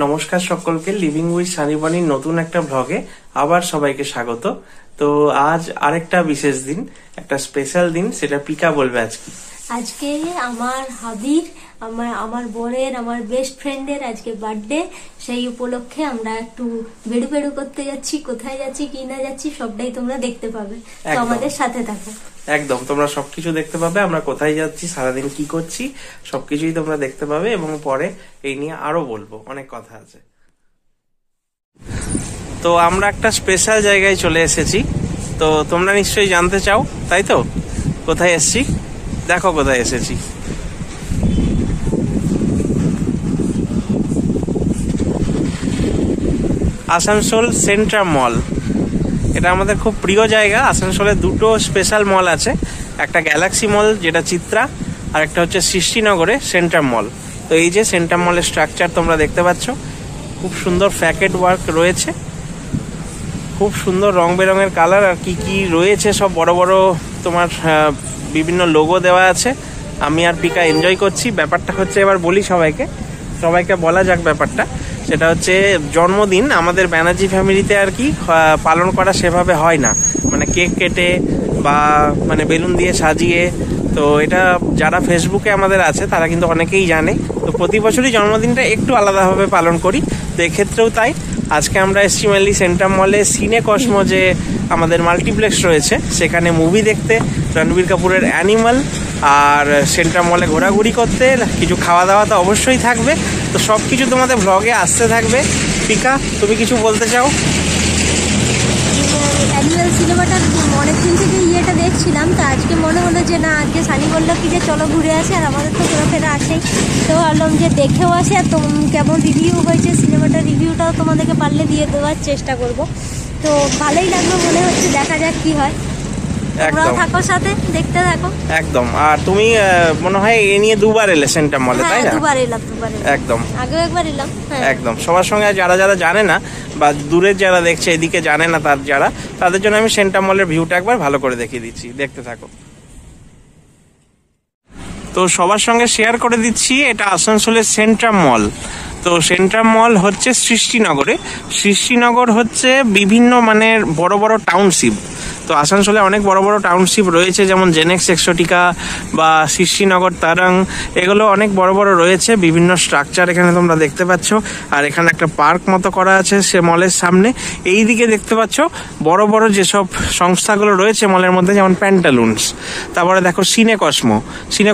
নমস্কার সকলকে, living with সানিবানির নতুন একটা ব্লগে আবার সবাইকে স্বাগত। তো আজ আরেকটা বিশেষ দিন, একটা স্পেশাল দিন, সেটা পিকা বলবে আজকে আমার হাবির, আমার বোনের, আমার বেস্ট ফ্রেন্ডের আজকে বার্থডে। সেই উপলক্ষে আমরা একটু বেড়ু করতে যাচ্ছি। কোথায় যাচ্ছি কি না যাচ্ছি সবটাই তোমরা দেখতে পাবে, তো আমাদের সাথে থাকো। একদম, তোমরা সবকিছু দেখতে পাবে, আমরা কোথায় যাচ্ছি, সারাদিন কি করছি, সবকিছুই তোমরা দেখতে পাবে এবং পরে এই নিয়ে আরো বলবো, অনেক কথা আছে। তো আমরা একটা স্পেশাল জায়গায় চলে এসেছি, তো তোমরা নিশ্চয়ই জানতে চাও, তাই তো? কোথায় এসেছি দেখো, কোথায় এসেছি। আসানসোল সেন্ট্রাম মল, এটা আমাদের খুব প্রিয় জায়গা। আসানসোলে দুটো স্পেশাল মল আছে, একটা গ্যালাক্সি মল যেটা চিত্রা, আর একটা হচ্ছে সৃষ্টিনগরে সেন্ট্রাম মল। তো এই যে সেন্ট্রাম মলের স্ট্রাকচার তোমরা দেখতে পাচ্ছ, খুব সুন্দর ফ্যাকেট ওয়ার্ক রয়েছে, খুব সুন্দর রং বেরঙের কালার, আর কি কি রয়েছে সব বড় বড় তোমার বিভিন্ন লোগো দেওয়া আছে। আমি আর পিকা এনজয় করছি। ব্যাপারটা হচ্ছে, এবার বলি সবাইকে বলা যাক ব্যাপারটা। সেটা হচ্ছে জন্মদিন আমাদের ব্যানার্জি ফ্যামিলিতে আর কি পালন করা সেভাবে হয় না, মানে কেক কেটে বা মানে বেলুন দিয়ে সাজিয়ে। তো এটা যারা ফেসবুকে আমাদের আছে তারা কিন্তু অনেকেই জানে। তো প্রতি বছরই জন্মদিনটা একটু আলাদাভাবে পালন করি, তো এক্ষেত্রেও তাই। আজকে আমরা এসছি মেনলি সেন্ট্রাম মলে সিনে কসমো, যে আমাদের মাল্টিপ্লেক্স রয়েছে, সেখানে মুভি দেখতে, রণবীর কাপুরের অ্যানিমাল, আর সেন্ট্রাম মলে ঘোরাঘুরি করতে, কিছু খাওয়া দাওয়া তো অবশ্যই থাকবে। তো সব কিছু তোমাদের ব্লগে আসতে থাকবে। পিকা, তুমি কিছু বলতে চাও? অ্যানিমাল সিনেমাটা অনেকদিন থেকে ইয়েটা দেখছিলাম, তো আজকে মনে হলো যে না, আজকে সানি বললো কি যে চলো ঘুরে আসি, আর আমাদের তো ঘোরাফেরা আছেই, তো ভাবলাম যে দেখেও আসি। আর কেমন রিভিউ হয়েছে সিনেমাটার রিভিউটাও তোমাদেরকে পারলে দিয়ে দেওয়ার চেষ্টা করব। তো ভালোই লাগলো মনে হচ্ছে, দেখা যাক কি হয়। তোমরাও থাকো সাথে, দেখতে থাকো। একদম। আর তুমি মনে হয় এ নিয়ে দুবার এলে সেন্ট্রাম মলে, তাই না? দুবার এলাম। একদম, আগেও একবার এলাম। একদম। সবার সঙ্গে যারা যারা জানে না বা দূরের যারা দেখছে, এদিকে জানে না তাদের জন্য আমি সেন্ট্রাম মলের ভিউটা একবার ভালো করে দেখিয়ে দিচ্ছি, দেখতে থাকো। তো সবার সঙ্গে শেয়ার করে দিচ্ছি, এটা আসানসোলের সেন্ট্রাম মল। তো সেন্ট্রাম মল হচ্ছে সৃষ্টিনগর হচ্ছে বিভিন্ন মানের বড় বড় টাউনশিপ। তো আসানসোলে অনেক বড় বড় টাউনশিপ রয়েছে, যেমন জেনেক্স এক্সোটিকা বা সৃষ্টিনগর তারাং, এগুলো অনেক বড় বড় রয়েছে। বিভিন্ন স্ট্রাকচার এখানে তোমরা দেখতে পাচ্ছ। আর এখানে একটা পার্ক মতো করা আছে সে মলের সামনে। এই দিকে দেখতে পাচ্ছ বড় বড় যেসব সংস্থাগুলো রয়েছে মলের মধ্যে, যেমন প্যান্টালুন্স। তারপরে দেখো সিনে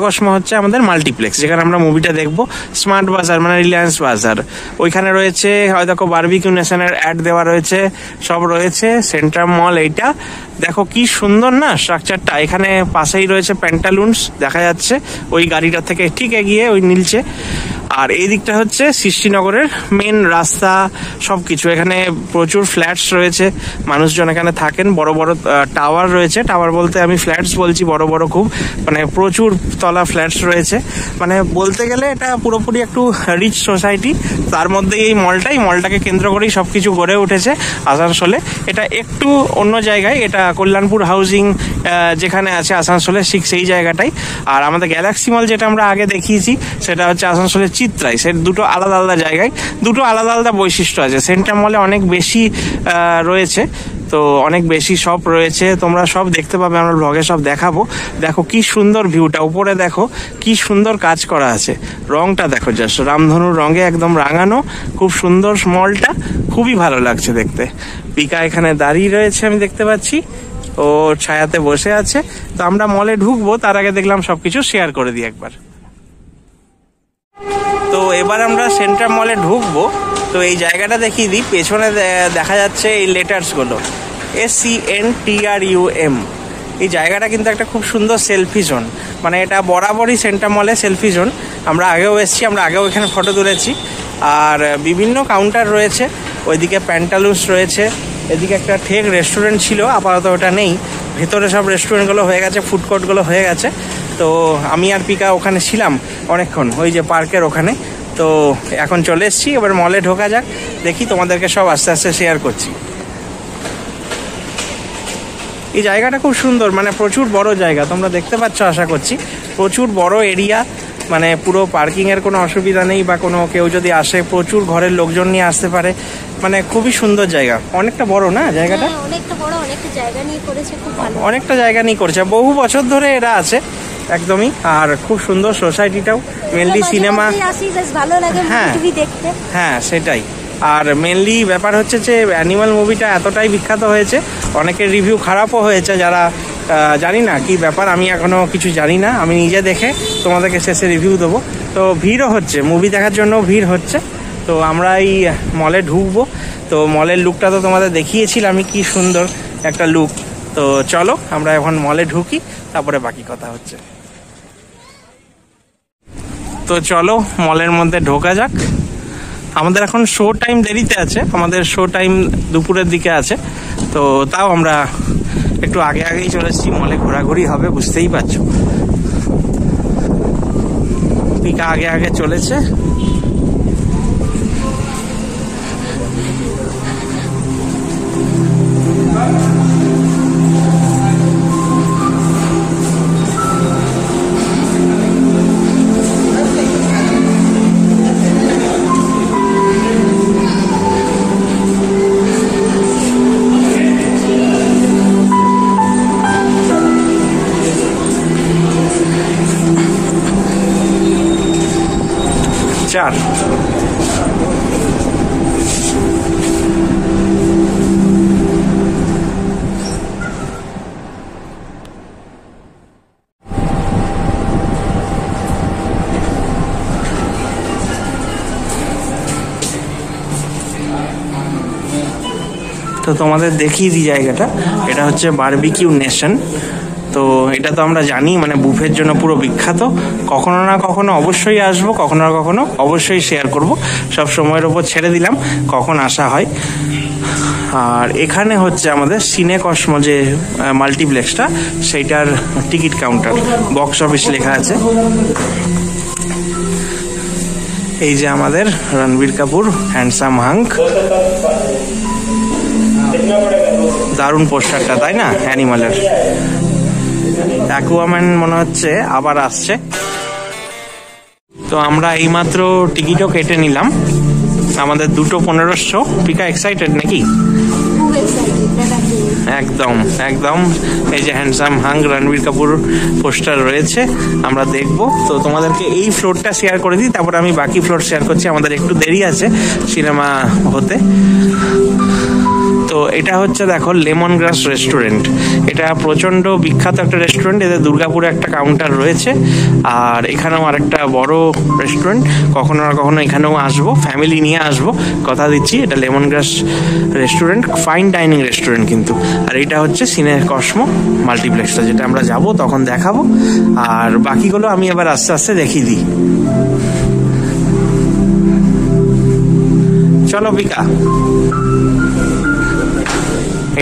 কসমো হচ্ছে আমাদের মাল্টিপ্লেক্স, যেখানে আমরা মুভিটা দেখবো। স্মার্ট বাজার মানে রিলায়েন্স বাজার, ওইখানে রয়েছে। হয়তো দেখো বারবিকিউ নেশনের অ্যাড দেওয়া রয়েছে, সব রয়েছে। সেন্ট্রাম মল এইটা দেখো কি সুন্দর না স্ট্রাকচারটা। এখানে পাশেই রয়েছে প্যান্টালুন্স, দেখা যাচ্ছে ওই গাড়িটা থেকে ঠিক এগিয়ে ওই নীলচে। আর এই দিকটা হচ্ছে সৃষ্টিনগরের মেন রাস্তা, সবকিছু। এখানে প্রচুর ফ্ল্যাটস রয়েছে, মানুষজন এখানে থাকেন। বড় বড় টাওয়ার রয়েছে, টাওয়ার বলতে আমি ফ্ল্যাটস বলছি, বড় বড় খুব, মানে প্রচুর তলা ফ্ল্যাটস রয়েছে। মানে বলতে গেলে এটা পুরোপুরি একটু রিচ সোসাইটি। তার মধ্যে এই মলটাকে কেন্দ্র করেই সবকিছু গড়ে উঠেছে আসানসোলে। এটা একটু অন্য জায়গায়, এটা কল্যাণপুর হাউজিং যেখানে আছে আসানসোলে, ঠিক সেই জায়গাটাই। আর আমাদের গ্যালাক্সি মল যেটা আমরা আগে দেখিয়েছি, সেটা হচ্ছে আসানসোলের চিত্রাই। সে দুটো আলাদা আলাদা জায়গায়, দুটো আলাদা আলাদা বৈশিষ্ট্য আছে। সেন্ট্রাম মলে অনেক বেশি রয়েছে, তো অনেক বেশি শপ রয়েছে, তোমরা সব দেখতে পাবে, আমরা ব্লগে সব দেখাবো। দেখো কি সুন্দর ভিউটা, উপরে দেখো কি সুন্দর কাজ করা আছে, রংটা দেখো, জাস্ট রামধনুর রঙে একদম রাঙানো, খুব সুন্দর মলটা, খুবই ভালো লাগছে দেখতে। পিকা এখানে দাঁড়িয়ে রয়েছে, আমি দেখতে পাচ্ছি, ও ছায়াতে বসে আছে। তো আমরা মলে ঢুকবো, তার আগে দেখলাম সবকিছু শেয়ার করে দিই একবার। তো এবার আমরা সেন্ট্রাম মলে ঢুকবো। তো এই জায়গাটা দেখিয়ে দিই, পেছনে দেখা যাচ্ছে এই লেটার্সগুলো, SCNTRUM। এই জায়গাটা কিন্তু একটা খুব সুন্দর সেলফি জোন, মানে এটা বরাবরই সেন্ট্রাম মলে সেলফি জোন। আমরা আগেও এসেছি, আমরা আগেও এখানে ফটো তুলেছি। আর বিভিন্ন কাউন্টার রয়েছে, ওইদিকে প্যান্টালুন্স রয়েছে, এদিকে একটা ঠেক রেস্টুরেন্ট ছিল, আপাতত ওটা নেই। ভেতরে সব রেস্টুরেন্টগুলো হয়ে গেছে, ফুড কোর্টগুলো হয়ে গেছে। তো আমি আর পিকা ওখানে ছিলাম অনেকক্ষণ, ওই যে পার্কের ওখানে। তো এখন চলে এসেছি, এবার মলে ঢোকা যাক, দেখি, তোমাদেরকে সব আস্তে আস্তে শেয়ার করছি। এই জায়গাটা খুব সুন্দর, মানে প্রচুর বড় জায়গা, তোমরা দেখতে পাচ্ছ আশা করছি, প্রচুর বড় এরিয়া। মানে পুরো পার্কিংয়ের কোনো অসুবিধা নেই, বা কোনো কেউ যদি আসে প্রচুর ঘরের লোকজন নিয়ে আসতে পারে। মানে খুবই সুন্দর জায়গা, অনেকটা বড় না জায়গাটা, অনেকটা বড়, অনেকটা জায়গা নিয়ে করেছে, খুব ভালো অনেকটা জায়গা নিয়ে করেছে, বহু বছর ধরে এরা আছে একদমই। আর খুব সুন্দর সোসাইটিটাও, মেনলি সিনেমা, ভালো লাগে মুভি দেখতে। হ্যাঁ সেটাই। আর মেনলি ব্যাপার হচ্ছে যে অ্যানিমাল মুভিটা এতটাই বিখ্যাত হয়েছে, অনেকের রিভিউ খারাপও হয়েছে, যারা জানি না কি ব্যাপার, আমি এখনো কিছু জানি না, আমি নিজে দেখে তোমাদেরকে শেষে রিভিউ দেবো। তো ভিড়ও হচ্ছে, মুভি দেখার জন্য ভিড় হচ্ছে। তো আমরা এই মলে ঢুকবো। তো মলের লুকটা তো তোমাদের দেখিয়েছিলাম আমি, কি সুন্দর একটা লুক। তো চলো আমরা এখন মলে ঢুকি, তারপরে বাকি কথা হচ্ছে। তো চলো মলের মধ্যে ঢোকা যাক। আমাদের এখন শো টাইম দেরিতে আছে, আমাদের শো টাইম দুপুরের দিকে আছে। তো তাও আমরা একটু আগে আগেই চলে এসেছি, মলে ঘোরাঘুরি হবে বুঝতেই পারছো। পিকা আগে আগে চলেছে। চার তো তোমাদের দেখিয়ে দিই জায়গাটা। এটা হচ্ছে বারবিকিউ নেশন। তো এটা তো আমরা জানি মানে বুফের জন্য পুরো বিখ্যাত। কখনো না কখনো অবশ্যই আসবো, কখনো না কখনো অবশ্যই শেয়ার করব। সব সময়ের ওপর ছেড়ে দিলাম কখন আসা হয়। আর এখানে হচ্ছে আমাদের সিনে কসমো যে মাল্টিপ্লেক্সটা, সেইটার টিকিট কাউন্টার, বক্স অফিস লেখা আছে। এই যে আমাদের রণবীর কাপুর, হ্যান্ডসাম হাঙ্ক, দারুণ পোস্টারটা তাই না অ্যানিমালের। অ্যাকুয়াম্যান মনে হচ্ছে আবার আসছে। তো আমরা এইমাত্র টিকিটও কেটে নিলাম, আমাদের 2:15 পিকা এক্সাইটেড নাকি? একদম একদম। এই যে handsome hunk, Ranbir Kapoor poster রয়েছে, আমরা দেখবো। তো তোমাদেরকে এই ফ্লোরটা শেয়ার করে দিই, তারপর আমি বাকি ফ্লোর শেয়ার করছি। আমাদের একটু দেরি আছে সিনেমা হতে। তো এটা হচ্ছে দেখো লেমন গ্রাস রেস্টুরেন্ট। এটা প্রচন্ড বিখ্যাত একটা রেস্টুরেন্ট, এদের দুর্গাপুরে একটা কাউন্টার রয়েছে। আর এখানেও আরেকটা বড় রেস্টুরেন্ট, কখনো না কখনো এখানেও আসবো, ফ্যামিলি নিয়ে আসবো, কথা দিচ্ছি। এটা লেমন গ্রাস রেস্টুরেন্ট, ফাইন ডাইনিং রেস্টুরেন্ট কিন্তু। আর এটা হচ্ছে সিনে কসমো মাল্টিপ্লেক্সটা, যেটা আমরা যাব তখন দেখাবো। আর বাকিগুলো আমি এবার আস্তে আস্তে দেখিয়ে দিই। চলো পিকা।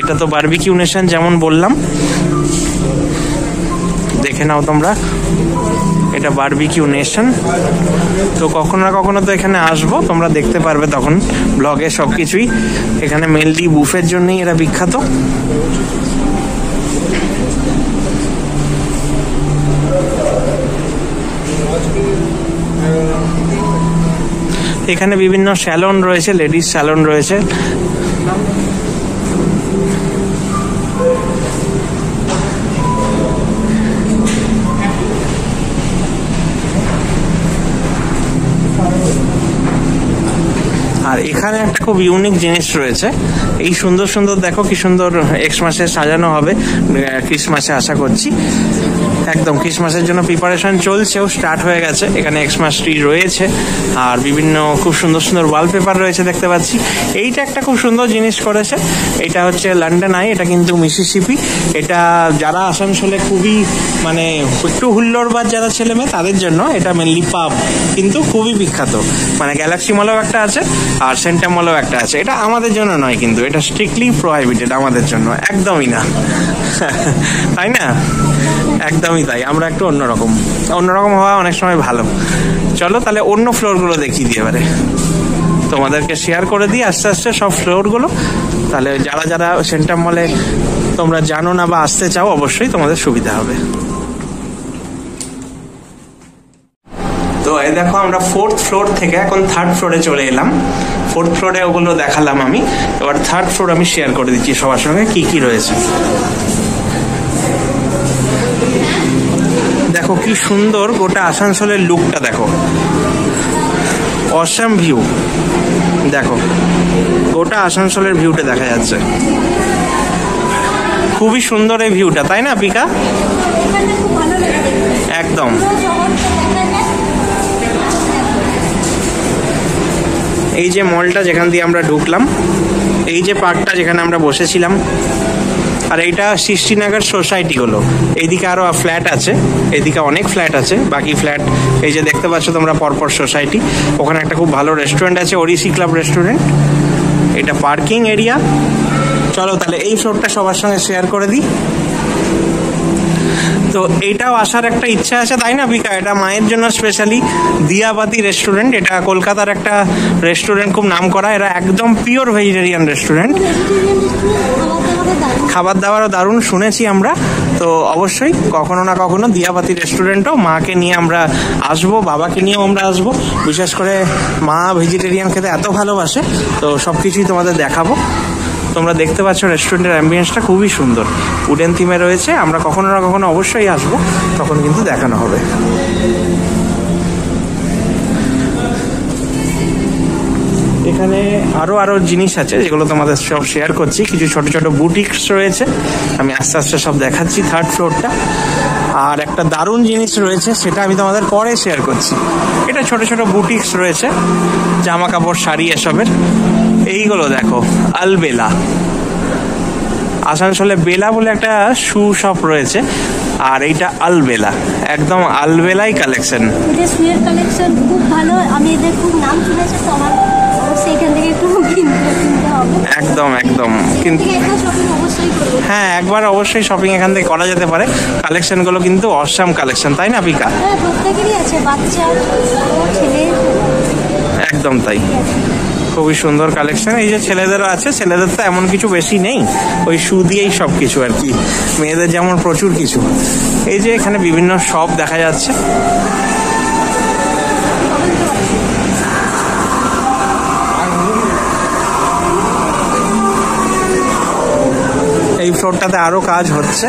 এটা তো বারবিকিউ নেশন যেমন বললাম, দেখে নাও তোমরা, এটা বারবিকিউ নেশন। তো কখনো না কখনো তো এখানে আসবো, তোমরা দেখতে পারবে তখন ব্লগে সবকিছুই। এখানে মেনলি বুফের জন্যই এরা বিখ্যাত। এখানে বিভিন্ন স্যালন রয়েছে, লেডিস স্যালন রয়েছে। আর এখানে একটা খুব ইউনিক জিনিস রয়েছে, এই সুন্দর সুন্দর দেখো কি সুন্দর এক্সমাসে সাজানো হবে, ক্রিসমাসে আশা করছি। একদম ক্রিসমাসের জন্য প্রিপারেশন চলছেও, স্টার্ট হয়ে গেছে। এখানে এক্সমাস ট্রি রয়েছে আর বিভিন্ন খুব সুন্দর সুন্দর ওয়ালপেপার রয়েছে দেখতে পাচ্ছি। এইটা একটা খুব সুন্দর জিনিস করেছে, এটা হচ্ছে লন্ডন আই, এটা কিন্তু মিসিসিপি। এটা যারা আসানসোলে খুবই মানে একটু হুল্লোড়বাজ যারা ছেলে মেয়ে তাদের জন্য, এটা মেনলি পাব, কিন্তু খুবই বিখ্যাত। মানে গ্যালাক্সি মলেও একটা আছে আর সেন্টার মলেও একটা আছে। এটা আমাদের জন্য নয় কিন্তু, এটা স্ট্রিক্টলি প্রোহাইবিটেড আমাদের জন্য, একদমই না তাই না? একদমই তাই, আমরা একটু অন্যরকম হওয়া অনেক সময় ভালো। চলো তাহলে অন্য ফ্লোরগুলো দেখিয়ে দিই এবারে, তোমাদেরকে শেয়ার করে দিই আস্তে আস্তে সব ফ্লোরগুলো। তাহলে যারা যারা সেন্টার মলে তোমরা জানো না বা আসতে চাও, অবশ্যই তোমাদের সুবিধা হবে। এই দেখো আমরা 4th ফ্লোর থেকে এখন 3rd ফ্লোরে চলে এলাম। 4th ফ্লোরে ওগুলো দেখালাম আমি, এবার 3rd ফ্লোর আমি শেয়ার করে দিচ্ছি সবার সঙ্গে কি কি রয়েছে। দেখো কি সুন্দর গোটা আসানসোলের লুকটা, দেখো অসাম ভিউ, দেখো গোটা আসানসোলের ভিউটা দেখা যাচ্ছে, খুবই সুন্দর এই ভিউটা, তাই না পিকা? একদম। এই যে মলটা যেখান দিয়ে আমরা ঢুকলাম, এই যে পার্কটা যেখানে আমরা বসেছিলাম, আর এইটা সৃষ্টিনগর সোসাইটি হলো। এইদিকে আরো ফ্ল্যাট আছে, এইদিকে অনেক ফ্ল্যাট আছে, বাকি ফ্ল্যাট এই যে দেখতে পাচ্ছ তোমরা পরপর সোসাইটি। ওখানে একটা খুব ভালো রেস্টুরেন্ট আছে, ওডিসি ক্লাব রেস্টুরেন্ট। এটা পার্কিং এরিয়া। চলো তাহলে এই ফ্লোরটা সবার সঙ্গে শেয়ার করে দিই। তো এইটাও আসার একটা ইচ্ছা আছে, তাই না বিকা? এটা মায়ের জন্য স্পেশালি দিয়াবাতি রেস্টুরেন্ট, এটা কলকাতার একটা রেস্টুরেন্ট, খুব নাম করা। এরা একদম পিওর ভেজিটেরিয়ান রেস্টুরেন্ট, খাবার দাবারও দারুণ শুনেছি আমরা। তো অবশ্যই কখনো না কখনো দিয়াবাতি রেস্টুরেন্টও মাকে নিয়ে আমরা আসবো, বাবাকে নিয়েও আমরা আসবো। বিশেষ করে মা ভেজিটেরিয়ান খেতে এত ভালোবাসে, তো সব কিছুই তোমাদের দেখাবো। তোমরা দেখতে পাচ্ছ রেস্টুরেন্টের অ্যাম্বিয়েন্সটা খুবই সুন্দর, উডেন থিমে রয়েছে। আমরা কখনো না কখনো অবশ্যই আসবো, তখন কিন্তু দেখানো হবে। এখানে আরো জিনিস আছে যেগুলো তোমাদের সব শেয়ার করছি। কিছু ছোট ছোট বুটিক্স রয়েছে, আমি আস্তে আস্তে সব দেখাচ্ছি 3rd ফ্লোরটা। আর একটা দারুণ জিনিস রয়েছে, সেটা আমি তোমাদের পরে শেয়ার করছি। এটা ছোট ছোট বুটিক্স রয়েছে, জামা কাপড়, শাড়ি এসবের। এইগুলো দেখো, আলবেলা। আসানসোলে বেলা বলে একটা শু শপ রয়েছে, আর এইটা আলবেলা, একদম আলবেলাই কালেকশন। এটা শুয়ের কালেকশন খুব ভালো, আমি এদের খুব নাম শুনেছি, তো আমার অবশ্যই এখান থেকে একটু কিনতে হবে। একদম একদম, কিন্তু হ্যাঁ একবার অবশ্যই শপিং এখান থেকে করা যেতে পারে। কালেকশনগুলো কিন্তু অসাম কালেকশন, তাই না পিকা? হ্যাঁ, প্রত্যেকেরই আছে, বাচ্চা ছেলে। একদম তাই, খুবই সুন্দর কালেকশন। এই যে ছেলেদেরও আছে, ছেলেদের তো এমন কিছু বেশি নেই, ওই শু দিয়েই সব কিছু আর কি। মেয়েদের যেমন প্রচুর কিছু। এই যে এখানে বিভিন্ন শপ দেখা যাচ্ছে। এই ফ্লোরটাতে আরো কাজ হচ্ছে,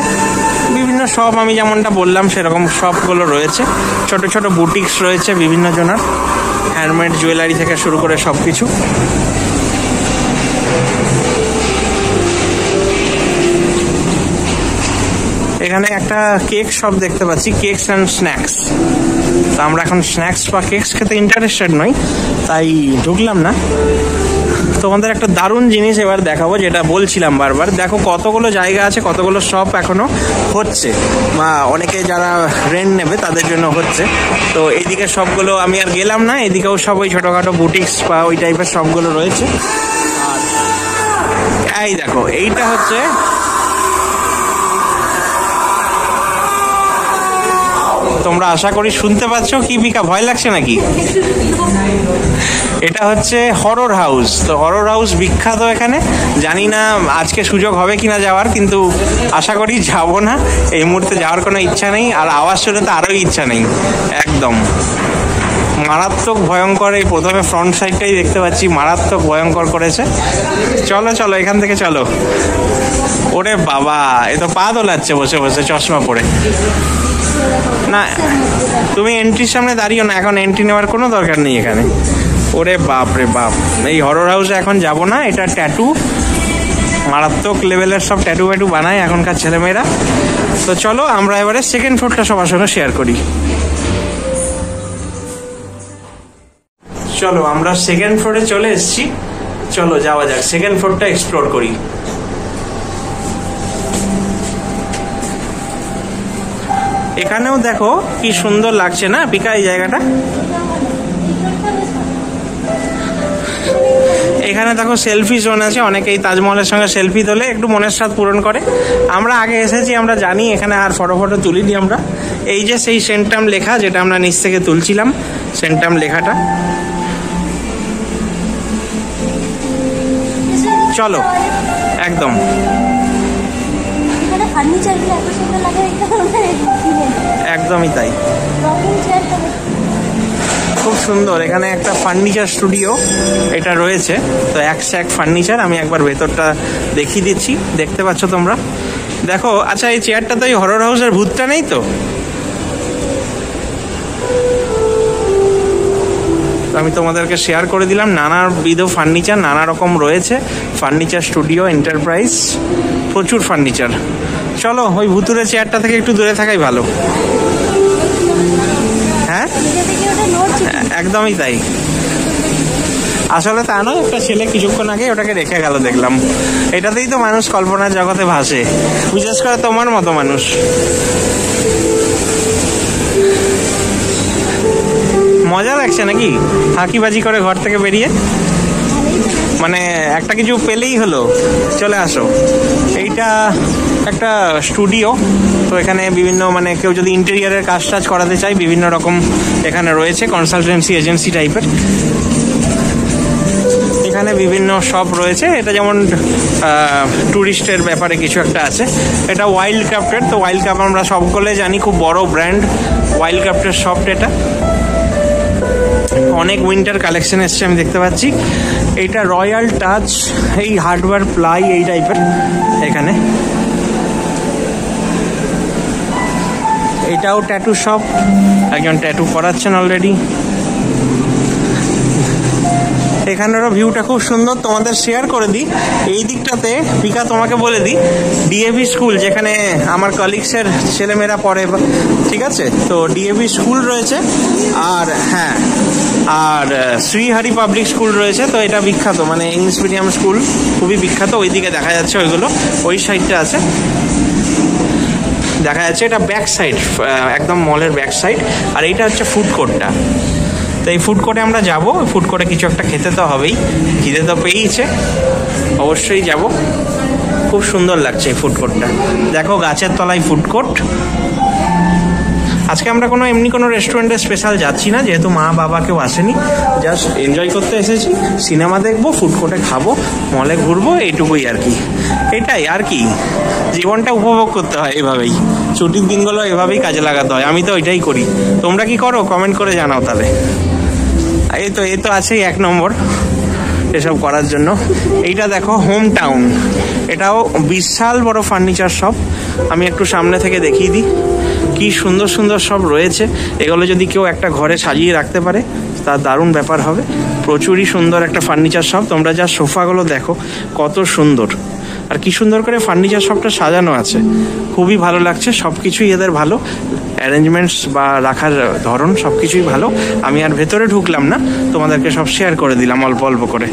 বিভিন্ন শপ আমি যেমনটা বললাম সেরকম শপগুলো রয়েছে। ছোট ছোট বুটিক্স রয়েছে বিভিন্ন জনের, হ্যান্ডমেড জুয়েলারি থেকে শুরু করে সব কিছু। এখানে একটা কেক শপ দেখতে পাচ্ছি, কেকস অ্যান্ড স্ন্যাক্স। তো আমরা এখন স্ন্যাক্স বা কেকস খেতে ইন্টারেস্টেড নই, তাই ঢুকলাম না। তোমাদের একটা দারুণ জিনিস এবার দেখাবো, যেটা বলছিলাম বারবার। দেখো কতগুলো জায়গা আছে, কতগুলো শপ এখনো হচ্ছে, বা অনেকে যারা রেন্ট নেবে তাদের জন্য হচ্ছে। তো এইদিকে সবগুলো আমি আর গেলাম না, এদিকেও সব ওই ছোটখাটো বুটিক্স বা ওই টাইপের সবগুলো রয়েছে। আর এই দেখো, এইটা হচ্ছে তোমরা আশা করি শুনতে পাচ্ছ কি পিকা? ভয় লাগছে নাকি? এটা হচ্ছে হরর হাউস। তো হরর হাউস বিখ্যাত এখানে, জানি না আজকে সুযোগ হবে কিনা যাওয়ার, কিন্তু আশা করি যাব না, এই মুহূর্তে যাওয়ার কোনো ইচ্ছা নেই। আর আওয়াজ শুনে তো আরোই ইচ্ছা নেই, একদম মারাত্মক ভয়ঙ্কর। এই প্রথমে ফ্রন্ট সাইডটাই দেখতে পাচ্ছি, মারাত্মক ভয়ঙ্কর করেছে। চলো চলো এখান থেকে চলো। ওরে বাবা, এ তো পা দোলাচ্ছে বসে বসে চশমা পরে। না, তুমি এন্ট্রির সামনে দাঁড়িও না, এখন এন্ট্রি নেওয়ার কোনো দরকার নেই এখানে। ওরে বাপ রে বাপ, এই হরর হাউসে এখন যাব না। এটা ট্যাটু, মারাত্মক লেভেলের সব ট্যাটু ট্যাটু বানায় এখনকার ছেলেমেয়েরা। তো চলো আমরা এবারে 2nd ফ্লোরটা সবার সঙ্গে শেয়ার করি। চলো আমরা 2nd ফ্লোরে চলে এসেছি, চলো যাওয়া যাক, 2nd ফ্লোরটা এক্সপ্লোর করি। এখানেও দেখো কি সুন্দর লাগছে না পিকা এই জায়গাটা? এখানে দেখো সেলফি জোন আছে, অনেকেই তাজমহলের সঙ্গে সেলফি তোলে, একটু মনের স্বাদ পূরণ করে। আমরা আগে এসেছি, আমরা জানি এখানে আর ফটো তুলিনি আমরা। এই যে সেই সেন্টাম লেখা, যেটা আমরা নিচ থেকে তুলছিলাম, সেন্টাম লেখাটা। চলো একদম। একদমই তাই। খুব সুন্দর। এখানে একটা ফার্নিচার স্টুডিও এটা রয়েছে, তো এক ফার্নিচার। আমি একবার ভেতরটা দেখিয়ে দিচ্ছি, দেখতে পাচ্ছ তোমরা, দেখো। আচ্ছা, এই চেয়ারটা তো এই হরর হাউসের ভূতটা নেই তো? আমি তোমাদেরকে শেয়ার করে দিলাম। নানাবিধ ফার্নিচার নানা রকম রয়েছে। ফার্নিচার স্টুডিও এন্টারপ্রাইজ, প্রচুর ফার্নিচার। চলো ওই ভুতুরে চেয়ারটা থেকে একটু দূরে থাকাই ভালো। হ্যাঁ, একদমই তাই। আসলে তা নয়, একটা ছেলে কিছুক্ষণ আগে ওটাকে রেখে গেল দেখলাম। এটাতেই তো মানুষ কল্পনার জগতে ভাসে, বিশেষ করে তোমার মতো মানুষ। মজা লাগছে নাকি হাঁকিবাজি করে ঘর থেকে বেরিয়ে? মানে একটা কিছু পেলেই হলো, চলে আসো। এইটা একটা স্টুডিও, তো এখানে বিভিন্ন মানে কেউ যদি ইন্টেরিয়ারের কাজ টাজ করাতে চায় বিভিন্ন রকম এখানে রয়েছে, কনসালটেন্সি এজেন্সি টাইপের। এখানে বিভিন্ন শপ রয়েছে। এটা যেমন ট্যুরিস্টের ব্যাপারে কিছু একটা আছে। এটা ওয়াইল্ড ক্রাফটের, তো ওয়াইল্ড ক্রাফট আমরা সকলে জানি, খুব বড় ব্র্যান্ড ওয়াইল্ড ক্রাফটের শপ এটা। অনেক উইন্টার কালেকশন এসছে আমি দেখতে পাচ্ছি। এইটা রয়্যাল টাচ, এই হার্ডওয়্যার প্লাই এই টাইপের। এখানে এটাও ট্যাটু শপ, একজন ট্যাটু করাচ্ছেন অলরেডি। এখানেরও ভিউটা খুব সুন্দর, তোমাদের শেয়ার করে দিই। এই দিকটাতে পিকা তোমাকে বলে দিই, ডিএভি স্কুল, যেখানে আমার কলিগসের ছেলেমেয়েরা পড়ে, ঠিক আছে? তো ডিএভি স্কুল রয়েছে, আর হ্যাঁ, আর শ্রীহারি পাবলিক স্কুল রয়েছে। তো এটা বিখ্যাত, মানে ইংলিশ মিডিয়াম স্কুল, খুবই বিখ্যাত। ওইদিকে দেখা যাচ্ছে ওইগুলো, ওই সাইডটা আছে দেখা যাচ্ছে। এটা ব্যাক সাইড, একদম মলের ব্যাক সাইড। আর এইটা হচ্ছে ফুড কোর্টটা। তো এই ফুড কোর্টে আমরা যাবো। ফুড কোর্টে কিছু একটা খেতে তো হবেই, খিদে তো পেয়েছে, অবশ্যই যাব। খুব সুন্দর লাগছে এই ফুড কোর্টটা, দেখো গাছের তলায় ফুড কোর্ট। আজকে আমরা এমনি কোনো রেস্টুরেন্টে স্পেশাল যাচ্ছি না, যেহেতু মা বাবা কেউ আসেনি, জাস্ট এনজয় করতে এসেছি। সিনেমা দেখবো, ফুড কোর্টে খাবো, মলে ঘুরবো, এইটুকুই আর কি। এটাই আর কি, জীবনটা উপভোগ করতে হয় এভাবেই, ছুটির দিনগুলো এভাবেই কাজে লাগাতে হয়। আমি তো ওইটাই করি। তোমরা কি করো? কমেন্ট করে জানাও তাহলে। এই তো আছেই 1 নম্বর এসব করার জন্য। এইটা দেখো হোম টাউন, এটাও বিশাল বড় ফার্নিচার শপ। আমি একটু সামনে থেকে দেখিয়ে দিই, কি সুন্দর সুন্দর সব রয়েছে। এগুলো যদি কেউ একটা ঘরে সাজিয়ে রাখতে পারে তার দারুণ ব্যাপার হবে। প্রচুরই সুন্দর একটা ফার্নিচার শপ। তোমরা যা সোফাগুলো দেখো কত সুন্দর, আর কি সুন্দর করে ফার্নিচার শপটা সাজানো আছে, খুবই ভালো লাগছে। সব কিছুই এদের ভালো, অ্যারেঞ্জমেন্টস বা রাখার ধরন সব কিছুই ভালো। আমি আর ভেতরে ঢুকলাম না, তোমাদেরকে সব শেয়ার করে দিলাম অল্প অল্প করে।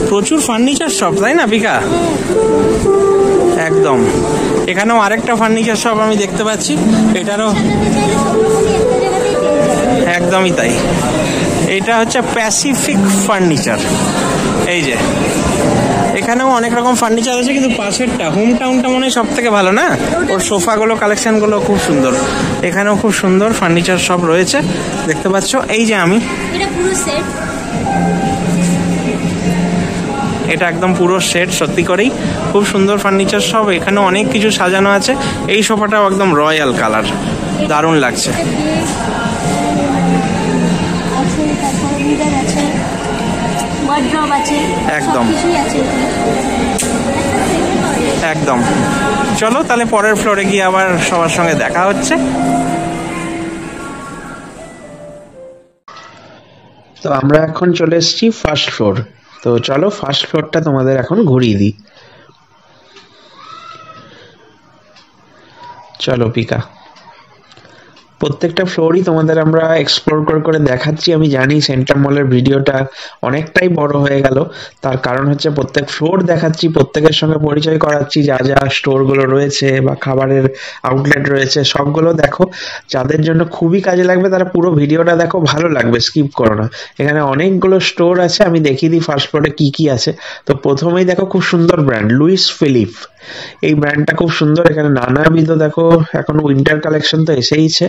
প্রচুর ফার্নিচার শপ, তাই না পিকা? একদম। এখানেও আরেকটা ফার্নিচার শপ আমি দেখতে পাচ্ছি, এটারও একদমই তাই। এটা হচ্ছে প্যাসিফিক ফার্নিচার। এই যে এখানেও অনেক রকম ফার্নিচার আছে, কিন্তু পাশেরটা হোম টাউনটা মনে হয় সব থেকে ভালো না? ওর সোফাগুলো, কালেকশনগুলো খুব সুন্দর। এখানেও খুব সুন্দর ফার্নিচার সব রয়েছে, দেখতে পাচ্ছ। এই যে আমি, এটা একদম পুরো সেট, সত্যি করেই খুব সুন্দর ফার্নিচার সব। এখানে অনেক কিছু সাজানো আছে। এই সোফাটাও একদম রয়্যাল কালার, দারুণ লাগছে। একদম একদম। চলো তাহলে পরের ফ্লোরে গিয়ে আবার সবার সঙ্গে দেখা হচ্ছে। তো আমরা এখন চলে এসেছি ফার্স্ট ফ্লোর। তো চলো ফার্স্ট ফ্লোরটা তোমাদের এখন ঘুরিয়ে দিই। চলো পিকা, প্রত্যেকটা ফ্লোরই তোমাদের আমরা এক্সপ্লোর করে দেখাচ্ছি। আমি জানি সেন্ট্রাম মলের ভিডিওটা অনেকটাই বড় হয়ে গেল, তার কারণ হচ্ছে প্রত্যেক ফ্লোর দেখাচ্ছি, প্রত্যেকের সঙ্গে পরিচয় করাচ্ছি, যা যা স্টোরগুলো রয়েছে বা খাবারের আউটলেট রয়েছে সবগুলো দেখো। যাদের জন্য খুবই কাজে লাগবে তারা পুরো ভিডিওটা দেখো, ভালো লাগবে, স্কিপ করো না। এখানে অনেকগুলো স্টোর আছে, আমি দেখিয়ে দিই ফার্স্ট ফ্লোরে কি কি আছে। তো প্রথমেই দেখো খুব সুন্দর ব্র্যান্ড লুইস ফিলিপ, এই ব্র্যান্ডটা খুব সুন্দর। এখানে নানাবিধ দেখো, এখন উইন্টার কালেকশন তো এসেইছে,